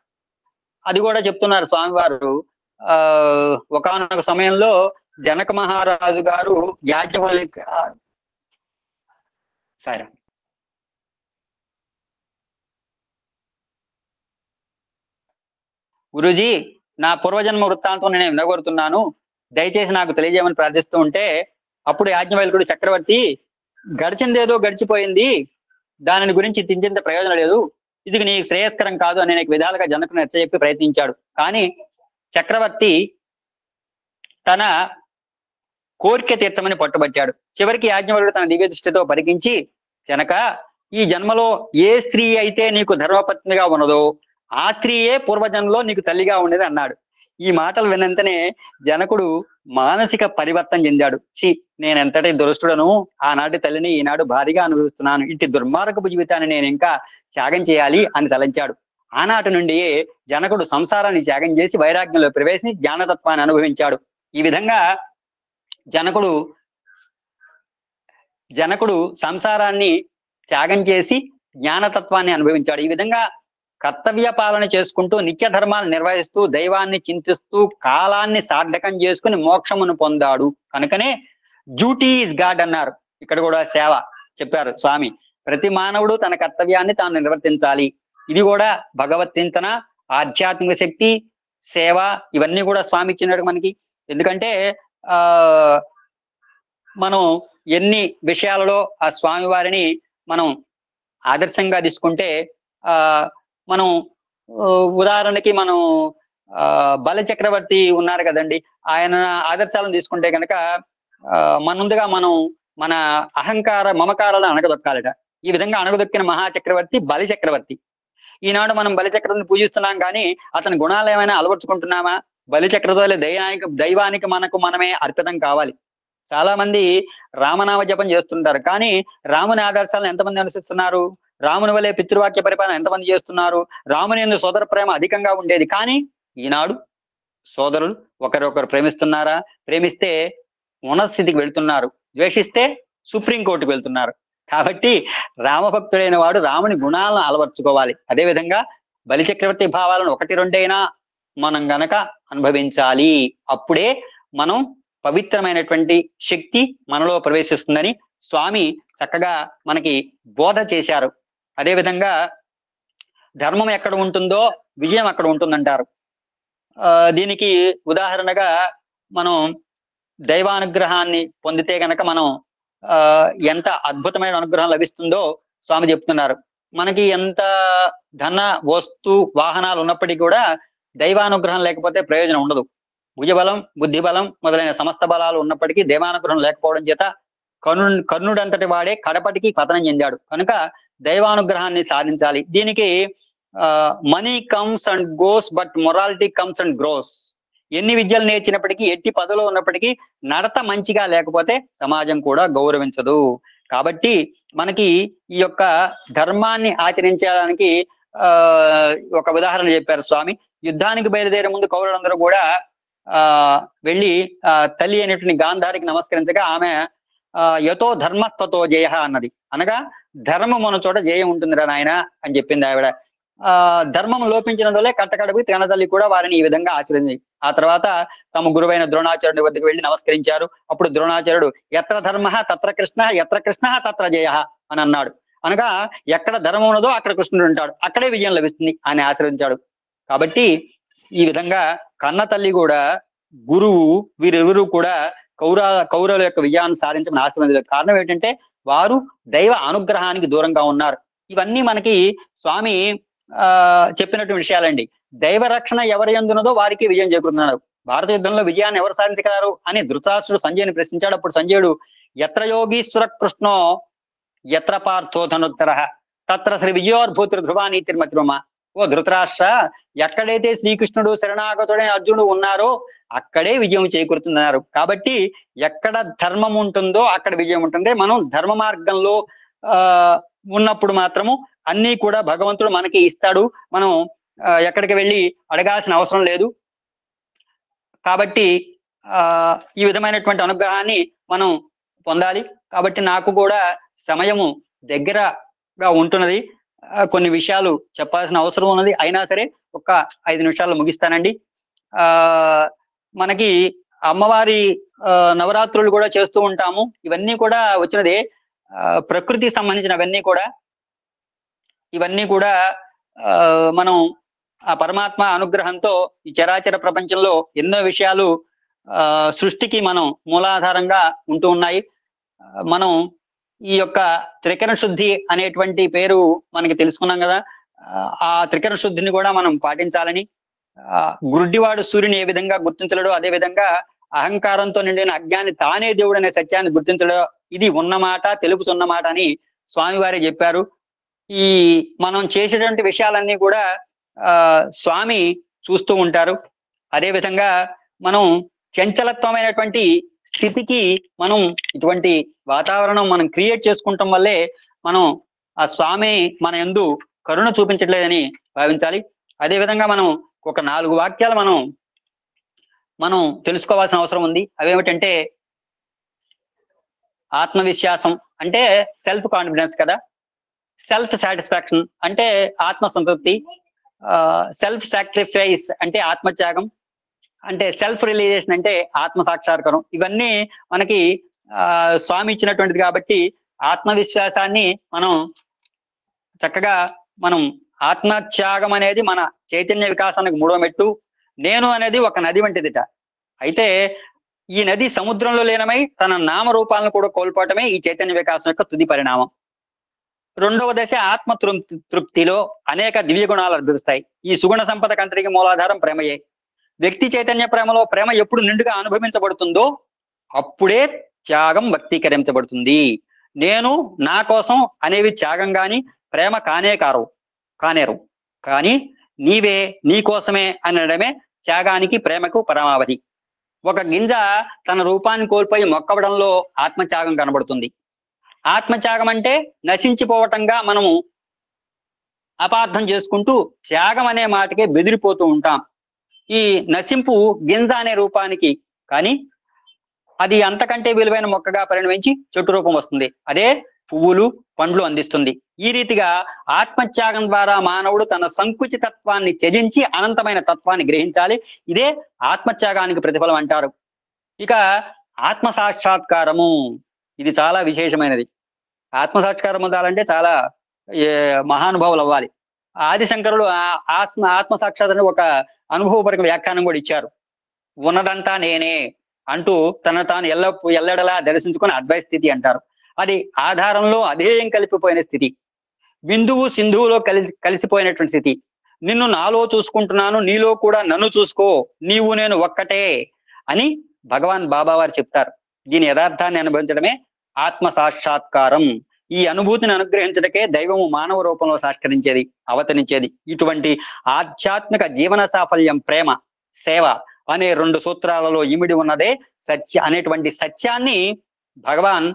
అది కూడా చెప్తున్నారు స్వామివారు. ఒకానొక సమయంలో జనక మహారాజు గారు యాజ్ఞవల్క్య సరే గురూజీ, నా పూర్వజన్మ వృత్తాంతం నేను వినగొరుతున్నాను, దయచేసి నాకు తెలియజేయమని ప్రార్థిస్తూ ఉంటే అప్పుడు యాజ్ఞవల్కుడు చక్రవర్తి, గడిచిందేదో గడిచిపోయింది, దానిని గురించి చింతింత ప్రయోజనం లేదు, ఇది నీకు శ్రేయస్కరం కాదు అని అనేక విధాలుగా జనకుని నచ్చజెప్పి ప్రయత్నించాడు. కానీ చక్రవర్తి తన కోరిక తీర్చమని పట్టుబట్టాడు. చివరికి యాజ్ఞవల్కుడు తన దివ్య దృష్టితో పరికించి, జనక, ఈ జన్మలో ఏ స్త్రీ అయితే నీకు ధర్మపత్నిగా ఉన్నదో ఆ స్త్రీయే పూర్వజన్మలో నీకు తల్లిగా ఉండేది అన్నాడు. ఈ మాటలు విన్నంతనే జనకుడు మానసిక పరివర్తన చెందాడు. నేనెంతటి దురుష్టుడను, ఆనాటి తల్లిని ఈనాడు భారీగా అనుభవిస్తున్నాను, ఇంటి దుర్మార్గపు జీవితాన్ని నేను ఇంకా త్యాగం చేయాలి అని తలంచాడు. ఆనాటి నుండి జనకుడు సంసారాన్ని త్యాగం చేసి వైరాగ్యంలో ప్రవేశించి జ్ఞానతత్వాన్ని అనుభవించాడు. ఈ విధంగా జనకుడు సంసారాన్ని త్యాగం చేసి జ్ఞానతత్వాన్ని అనుభవించాడు. ఈ విధంగా కర్తవ్య పాలన చేసుకుంటూ నిత్య ధర్మాలను నిర్వహిస్తూ దైవాన్ని చింతిస్తూ కాలాన్ని సార్థకం చేసుకుని మోక్షమును పొందాడు. కనుకనే డ్యూటీ ఈజ్ గాడ్ అన్నారు. ఇక్కడ కూడా సేవ చెప్పారు స్వామి. ప్రతి మానవుడు తన కర్తవ్యాన్ని తాను నిర్వర్తించాలి. ఇది కూడా భగవత్ చింతన, ఆధ్యాత్మిక శక్తి, సేవ ఇవన్నీ కూడా స్వామి ఇచ్చినాడు మనకి. ఎందుకంటే మనం ఎన్ని విషయాలలో ఆ స్వామి వారిని మనం ఆదర్శంగా తీసుకుంటే మనం ఉదాహరణకి మనం బలి చక్రవర్తి ఉన్నారు కదండి, ఆయన ఆదర్శాలను తీసుకుంటే కనుక ముందుగా మనం మన అహంకార మమకారాలను అణగదొక్కాలట. ఈ విధంగా అణగదొక్కిన మహాచక్రవర్తి బలి చక్రవర్తి. ఈనాడు మనం బలి చక్రవర్తిని పూజిస్తున్నాం, కానీ అతని గుణాలు ఏమైనా అలవర్చుకుంటున్నామా? బలి చక్రవర్తి దైవానికి మనమే అర్పితం కావాలి. చాలా మంది రామనామ జపం చేస్తుంటారు, కానీ రాముని ఆదర్శాలను ఎంతమంది అనుసరిస్తున్నారు? రాముని వలె పితృవాక్య పరిపాలన ఎంతమంది చేస్తున్నారు? రాముని యందు సోదర ప్రేమ అధికంగా ఉండేది, కానీ ఈనాడు సోదరులు ఒకరొకరు ప్రేమిస్తున్నారా? ప్రేమిస్తే ఉన్నత స్థితికి వెళ్తున్నారు, ద్వేషిస్తే సుప్రీంకోర్టుకు వెళ్తున్నారు. కాబట్టి రామభక్తుడైన వాడు రాముని గుణాలను అలవర్చుకోవాలి. అదేవిధంగా బలిచక్రవర్తి భావాలను 1-2 మనం గనక అనుభవించాలి. అప్పుడే మనం పవిత్రమైనటువంటి శక్తి మనలో ప్రవేశిస్తుందని స్వామి చక్కగా మనకి బోధ చేశారు. అదేవిధంగా ధర్మం ఎక్కడ ఉంటుందో విజయం అక్కడ ఉంటుందంటారు. దీనికి ఉదాహరణగా మనం దైవానుగ్రహాన్ని పొందితే గనక మనం ఎంత అద్భుతమైన అనుగ్రహం లభిస్తుందో స్వామి చెప్తున్నారు. మనకి ఎంత ధన వస్తు వాహనాలు ఉన్నప్పటికీ కూడా దైవానుగ్రహం లేకపోతే ప్రయోజనం ఉండదు. భుజబలం, బుద్ధి బలం మొదలైన సమస్త బలాలు ఉన్నప్పటికీ దైవానుగ్రహం లేకపోవడం చేత కర్ణుడంతటి వాడే కడపటికి పతనం చెందాడు. కనుక దైవానుగ్రహాన్ని సాధించాలి. దీనికి money comes and goes but morality comes and grows. ఎన్ని విద్యలు నేర్చినప్పటికీ, ఎట్టి పదవిలో ఉన్నప్పటికీ నడత మంచిగా లేకపోతే సమాజం కూడా గౌరవించదు. కాబట్టి మనకి ఈ యొక్క ధర్మాన్ని ఆచరించడానికి ఒక ఉదాహరణ చెప్పారు స్వామి. యుద్ధానికి బయలుదేరే ముందు కౌరవులందరూ కూడా వెళ్ళి తల్లి అయినటువంటి గాంధారికి నమస్కరించగా ఆమె యతో ధర్మస్తతో జయ అన్నది. అనగా ధర్మం ఉన్న చోట జయం ఉంటుందిరా నాయన అని చెప్పింది ఆవిడ. ధర్మం లోపించినందువల్లే కట్టకడపి తల్లి కూడా వారిని ఈ విధంగా ఆచరించింది. ఆ తర్వాత తమ గురువైన ద్రోణాచార్యుడి వద్దకు వెళ్ళి నమస్కరించారు. అప్పుడు ద్రోణాచార్యుడు ఎత్ర ధర్మ తత్ర కృష్ణ, ఎత్ర కృష్ణ తత్ర జయ అని అన్నాడు. అనగా ఎక్కడ ధర్మం ఉన్నదో అక్కడ కృష్ణుడు ఉంటాడు, అక్కడే విజయం లభిస్తుంది అని ఆచరించాడు. కాబట్టి ఈ విధంగా కన్న తల్లి కూడా గురువు వీరిరువురు కూడా కౌరవుల యొక్క విజయాన్ని సాధించమని ఆశీర్వదించారు. కారణం ఏంటంటే వారు దైవ అనుగ్రహానికి దూరంగా ఉన్నారు. ఇవన్నీ మనకి స్వామి చెప్పినటువంటి విషయాలండి. దైవ రక్షణ ఎవరి యందున్నదో వారికి విజయం చేకూరుతున్నాడు. భారత యుద్ధంలో విజయాన్ని ఎవరు సాధించగలరు అని ధృతరాష్ట్రుడు సంజయుని ప్రశ్నించాడు. అప్పుడు సంజయుడు ఎత్ర యోగీశ్వర కృష్ణో ఎత్ర పార్థో ధనుత్తర తత్ర శ్రీ విజయోర్భూతుడు ధ్రువానీతిర్మతిమ. ఓ ధృతరాష్ట్ర, ఎక్కడైతే శ్రీకృష్ణుడు శరణాగతుడైన అర్జునుడు ఉన్నారో అక్కడే విజయం చేకూరుతున్నారు. కాబట్టి ఎక్కడ ధర్మం ఉంటుందో అక్కడ విజయం ఉంటుంది. మనం ధర్మ మార్గంలో ఉన్నప్పుడు మాత్రము అన్నీ కూడా భగవంతుడు మనకి ఇస్తాడు. మనం ఎక్కడికి వెళ్ళి అడగాల్సిన అవసరం లేదు. కాబట్టి ఈ విధమైనటువంటి అనుగ్రహాన్ని మనం పొందాలి. కాబట్టి నాకు కూడా సమయము దగ్గరగా ఉంటున్నది. కొన్ని విషయాలు చెప్పాల్సిన అవసరం ఉన్నది. అయినా సరే ఒక 5 నిమిషాల్లో ముగిస్తానండి. మనకి అమ్మవారి నవరాత్రులు కూడా చేస్తూ ఉంటాము. ఇవన్నీ కూడా వచ్చినదే ప్రకృతికి సంబంధించినవన్నీ కూడా. ఇవన్నీ కూడా మనం ఆ పరమాత్మ అనుగ్రహంతో ఈ చరాచర ప్రపంచంలో ఎన్నో విషయాలు సృష్టికి మనం మూలాధారంగా ఉంటూ ఉన్నాయి. మనం ఈ యొక్క త్రికరణ శుద్ధి అనేటువంటి పేరు మనకి తెలుసుకున్నాం కదా. ఆ త్రికరణ శుద్ధిని కూడా మనం పాటించాలని, గుడ్డివాడు సూర్యుని ఏ విధంగా గుర్తించలేడో అదే విధంగా అహంకారంతో నిండిన అజ్ఞాని తానే దేవుడు అనే సత్యాన్ని గుర్తించడో ఇది ఉన్నమాట, తెలుపుతున్నమాట అని స్వామివారే చెప్పారు. ఈ మనం చేసేటువంటి విషయాలన్నీ కూడా స్వామి చూస్తూ ఉంటారు. అదే విధంగా మనం చంచలత్వమైనటువంటి స్థితికి మనం ఇటువంటి వాతావరణం మనం క్రియేట్ చేసుకుంటాం వల్లే మనం ఆ స్వామి మన యందు కరుణ చూపించట్లేదని భావించాలి. అదే విధంగా మనం ఒక 4 వాక్యాలు మనం తెలుసుకోవాల్సిన అవసరం ఉంది. అవేమిటంటే ఆత్మవిశ్వాసం అంటే సెల్ఫ్ కాన్ఫిడెన్స్ కదా, సెల్ఫ్ సాటిస్ఫాక్షన్ అంటే ఆత్మ సంతృప్తి, సెల్ఫ్ సాక్రిఫైస్ అంటే ఆత్మత్యాగం, అంటే సెల్ఫ్ రియలైజేషన్ అంటే ఆత్మ సాక్షాత్కారం. ఇవన్నీ మనకి స్వామి ఇచ్చినటువంటిది కాబట్టి ఆత్మవిశ్వాసాన్ని మనం చక్కగా మనం ఆత్మత్యాగం అనేది మన చైతన్య వికాసానికి మూడో మెట్టు. నేను అనేది ఒక నది వంటిదిట. అయితే ఈ నది సముద్రంలో లీనమై తన నామరూపాలను కూడా కోల్పోవటమే ఈ చైతన్య వికాసం యొక్క తుది పరిణామం. రెండవ దశ ఆత్మ తృప్తిలో అనేక దివ్య గుణాలు అభివృస్తాయి. ఈ సుగుణ సంపద కంతరికి మూలాధారం ప్రేమయే. వ్యక్తి చైతన్య ప్రేమలో ప్రేమ ఎప్పుడు నిండుగా అనుభవించబడుతుందో అప్పుడే త్యాగం వ్యక్తీకరించబడుతుంది. నేను నా కోసం అనేవి త్యాగం గాని ప్రేమ కానేరు. కానీ నీవే నీ కోసమే అనడమే త్యాగానికి ప్రేమకు పరమావధి. ఒక గింజ తన రూపాన్ని కోల్పోయి మొక్కవడంలో ఆత్మత్యాగం కనబడుతుంది. ఆత్మత్యాగం అంటే నశించిపోవటంగా మనము అపార్థం చేసుకుంటూ త్యాగం అనే మాటకే బెదిరిపోతూ ఉంటాం. ఈ నశింపు గింజ అనే రూపానికి, కానీ అది అంతకంటే విలువైన మొక్కగా పరిణమించి చెట్టు రూపం వస్తుంది. అదే పువ్వులు పండ్లు అందిస్తుంది. ఈ రీతిగా ఆత్మత్యాగం ద్వారా మానవుడు తన సంకుచితత్వాన్ని త్యజించి అనంతమైన తత్వాన్ని గ్రహించాలి. ఇదే ఆత్మత్యాగానికి ప్రతిఫలం అంటారు. ఇక ఆత్మ సాక్షాత్కారము, ఇది చాలా విశేషమైనది. ఆత్మ సాక్షాత్కారం పొందాలంటే చాలా మహానుభావులు అవ్వాలి. ఆదిశంకరుడు ఆత్మ సాక్షాత్కారం ఒక అనుభవపరక వ్యాఖ్యానం కూడా ఇచ్చారు. ఉన్నదంతా నేనే అంటూ తను తాను ఎల్లడలా దర్శించుకుని అద్వైత స్థితి అంటారు. అది ఆధారంలో అధేయం కలిపిపోయిన స్థితి, బిందువు సింధువులో కలిసిపోయినటువంటి స్థితి. నిన్ను నాలో చూసుకుంటున్నాను, నీలో కూడా నన్ను చూసుకో, నీవు నేను ఒక్కటే అని భగవాన్ బాబా వారు చెప్తారు. దీని యథార్థాన్ని అనుభవించడమే ఆత్మ సాక్షాత్కారం. ఈ అనుభూతిని అనుగ్రహించడకే దైవము మానవ రూపంలో సాక్షరించేది, అవతరించేది. ఇటువంటి ఆధ్యాత్మిక జీవన సాఫల్యం ప్రేమ, సేవ అనే 2 సూత్రాలలో ఇమిడి ఉన్నదే అనేటువంటి సత్యాన్ని భగవాన్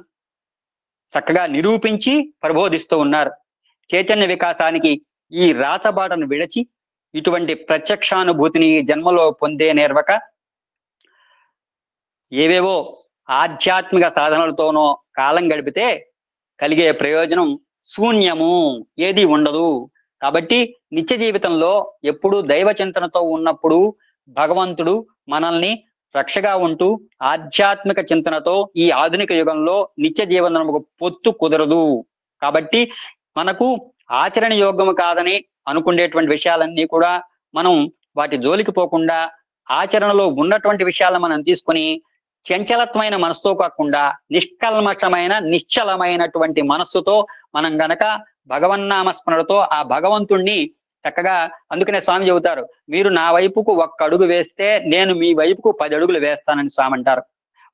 చక్కగా నిరూపించి ప్రబోధిస్తూ ఉన్నారు. చైతన్య వికాసానికి ఈ రాచబాటను విడచి ఇటువంటి ప్రత్యక్షానుభూతిని ఈ జన్మలో పొందే నేర్వక ఏవేవో ఆధ్యాత్మిక సాధనలతోనో కాలం గడిపితే కలిగే ప్రయోజనం శూన్యము, ఏది ఉండదు. కాబట్టి నిత్య జీవితంలో ఎప్పుడు దైవ చింతనతో ఉన్నప్పుడు భగవంతుడు మనల్ని రక్షగా ఉంటూ ఆధ్యాత్మిక చింతనతో ఈ ఆధునిక యుగంలో నిత్య జీవనముకు పొత్తు కుదరదు. కాబట్టి మనకు ఆచరణ యోగ్యము కాదని అనుకునేటువంటి విషయాలన్నీ కూడా మనం వాటి జోలికి పోకుండా ఆచరణలో ఉన్నటువంటి విషయాలను మనం తీసుకొని చంచలత్వమైన మనసుతో కాకుండా నిష్కల్మషమైన నిశ్చలమైనటువంటి మనస్సుతో మనం గనక భగవన్నామస్మరణతో ఆ భగవంతుణ్ణి చక్కగా, అందుకనే స్వామి చెబుతారు, మీరు నా వైపుకు 1 అడుగు వేస్తే నేను మీ వైపుకు 10 అడుగులు వేస్తానని స్వామి అంటారు.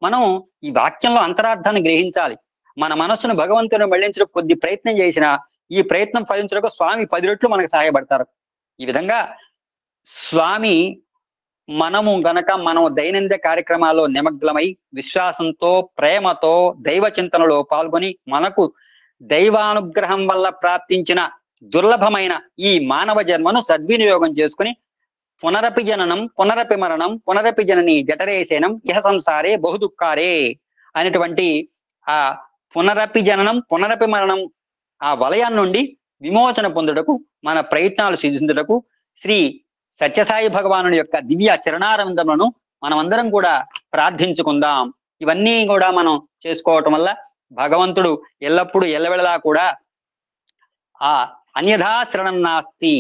మనం ఈ వాక్యంలో అంతరార్థాన్ని గ్రహించాలి. మన మనస్సును భగవంతుని మళ్లించడం కొద్ది ప్రయత్నం చేసినా ఈ ప్రయత్నం ఫలించడానికి స్వామి 10 రెట్లు మనకు సహాయపడతారు. ఈ విధంగా స్వామి మనం దైనందిన కార్యక్రమాల్లో నిమగ్నమై విశ్వాసంతో ప్రేమతో దైవ చింతనలో పాల్గొని మనకు దైవానుగ్రహం వల్ల ప్రాప్తించిన దుర్లభమైన ఈ మానవ జన్మను సద్వినియోగం చేసుకుని పునరపి జననం పునరపి మరణం పునరపి జనని జఠరేసేనం ఇహ సంసారే బహుదుఃఖారే అనేటువంటి ఆ పునరపి జననం పునరపి మరణం ఆ వలయం నుండి విమోచన పొందుటకు మన ప్రయత్నాలు సిద్ధించుటకు శ్రీ సత్యసాయి భగవానుడి యొక్క దివ్య చరణారవిందములను మనమందరం కూడా ప్రార్థించుకుందాం. ఇవన్నీ కూడా మనం చేసుకోవటం వల్ల భగవంతుడు ఎల్లప్పుడూ ఎల్లవెళలా కూడా ఆ అన్యథా శరణం నాస్తి,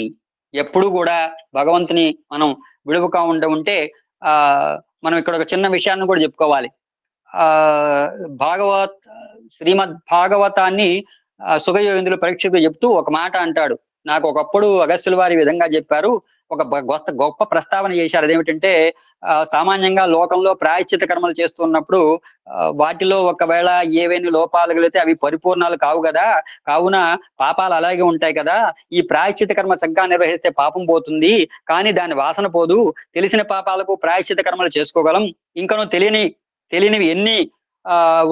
ఎప్పుడు కూడా భగవంతుని మనం విడువగా ఉంటే మనం ఇక్కడ ఒక చిన్న విషయాన్ని కూడా చెప్పుకోవాలి. శ్రీమద్ భాగవతాన్ని సుఖయోగిందులు పరీక్షకు చెప్తూ ఒక మాట అంటాడు. నాకు ఒకప్పుడు అగస్త్యుల వారి విధంగా చెప్పారు, ఒక గొప్ప ప్రస్తావన చేశారు. అదేమిటంటే సామాన్యంగా లోకంలో ప్రాయశ్చిత కర్మలు చేస్తున్నప్పుడు వాటిలో ఒకవేళ ఏవైనా లోపాలు కలిగితే అవి పరిపూర్ణాలు కావు కదా, కావున పాపాలు అలాగే ఉంటాయి కదా. ఈ ప్రాయశ్చిత కర్మ చక్కగా నిర్వహిస్తే పాపం పోతుంది, కానీ దాని వాసన పోదు. తెలిసిన పాపాలకు ప్రాయశ్చిత కర్మలు చేసుకోగలం, ఇంకనూ తెలియనివి ఎన్ని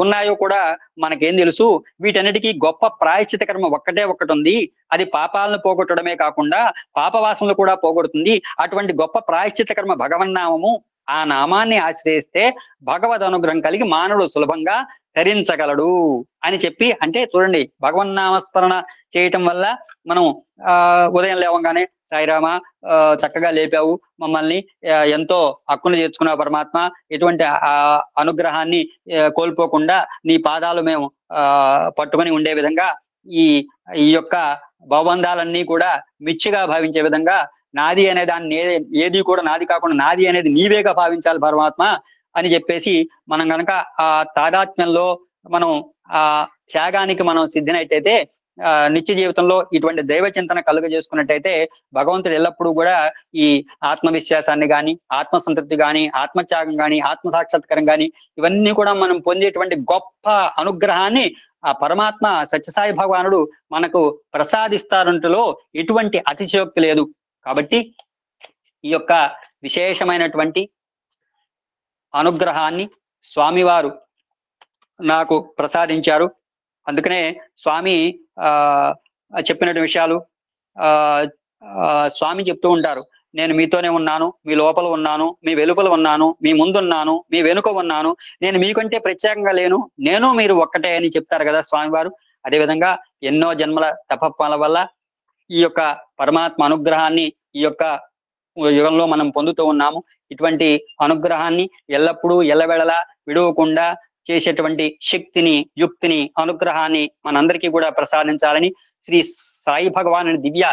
ఉన్నాయో కూడా మనకేం తెలుసు. వీటన్నిటికీ గొప్ప ప్రాయశ్చిత కర్మ ఒక్కటే ఒకటి ఉంది, అది పాపాలను పోగొట్టడమే కాకుండా పాపవాసనలు కూడా పోగొడుతుంది. అటువంటి గొప్ప ప్రాయశ్చిత కర్మ భగవన్నామము. ఆ నామాన్ని ఆశ్రయిస్తే భగవద్ అనుగ్రహం కలిగి మానవుడు సులభంగా ధరించగలడు అని చెప్పి, అంటే చూడండి, భగవన్నామస్మరణ చేయటం వల్ల మనం ఉదయం లేవగానే సాయిరామ చక్కగా లేపావు మమ్మల్ని, ఎంతో హక్కును చేర్చుకున్నావు పరమాత్మ, ఎటువంటి అనుగ్రహాన్ని కోల్పోకుండా నీ పాదాలు మేము పట్టుకొని ఉండే విధంగా ఈ యొక్క భవబంధాలన్నీ కూడా మిచ్చిగా భావించే విధంగా నాది అనే దాన్ని ఏది కూడా నాది కాకుండా నాది అనేది నీవేగా భావించాలి పరమాత్మ అని చెప్పేసి మనం కనుక ఆ తాదాత్మ్యంలో మనం ఆ త్యాగానికి మనం సిద్ధినట్టయితే నిత్య జీవితంలో ఇటువంటి దైవ చింతన కలుగజేసుకున్నట్టయితే భగవంతుడు ఎల్లప్పుడూ కూడా ఈ ఆత్మవిశ్వాసాన్ని కానీ, ఆత్మసంతృప్తి కానీ, ఆత్మత్యాగం కానీ, ఆత్మ సాక్షాత్కారం కానీ ఇవన్నీ కూడా మనం పొందేటువంటి గొప్ప అనుగ్రహాన్ని ఆ పరమాత్మ సత్యసాయి భగవానుడు మనకు ప్రసాదిస్తారంటలో ఎటువంటి అతిశయోక్తి లేదు. కాబట్టి ఈ యొక్క విశేషమైనటువంటి అనుగ్రహాన్ని స్వామివారు నాకు ప్రసాదించారు. అందుకనే స్వామి చెప్పినటువంటి విషయాలు స్వామి చెప్తూ ఉంటారు, నేను మీతోనే ఉన్నాను, మీ లోపల ఉన్నాను, మీ వెలుపల ఉన్నాను, మీ ముందున్నాను, మీ వెనుక ఉన్నాను, నేను మీకంటే ప్రత్యేకంగా లేను, నేను మీరు ఒక్కటే అని చెప్తారు కదా స్వామివారు. అదేవిధంగా ఎన్నో జన్మల తపస్సుల వల్ల ఈ యొక్క పరమాత్మ అనుగ్రహాన్ని ఈ యొక్క యుగంలో మనం పొందుతూ ఉన్నాము. ఇటువంటి అనుగ్రహాన్ని ఎల్లప్పుడూ ఎల్లవేళలా విడవకుండా చేసేటువంటి శక్తిని, యుక్తిని, అనుగ్రహాన్ని మనందరికీ కూడా ప్రసాదించాలని శ్రీ సాయి భగవాను దివ్య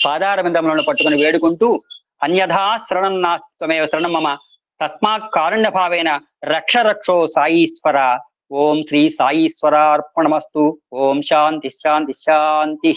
పాదార విందములను పట్టుకుని వేడుకుంటూ, అన్యథా శరణం నాస్తమేవ శరణం మమ తస్మాత్ కారుణ్య భావేన రక్ష రక్షో సాయీశ్వర. ఓం శ్రీ సాయీశ్వరార్పణమస్తు. ఓం శాంతి శాంతి శాంతి.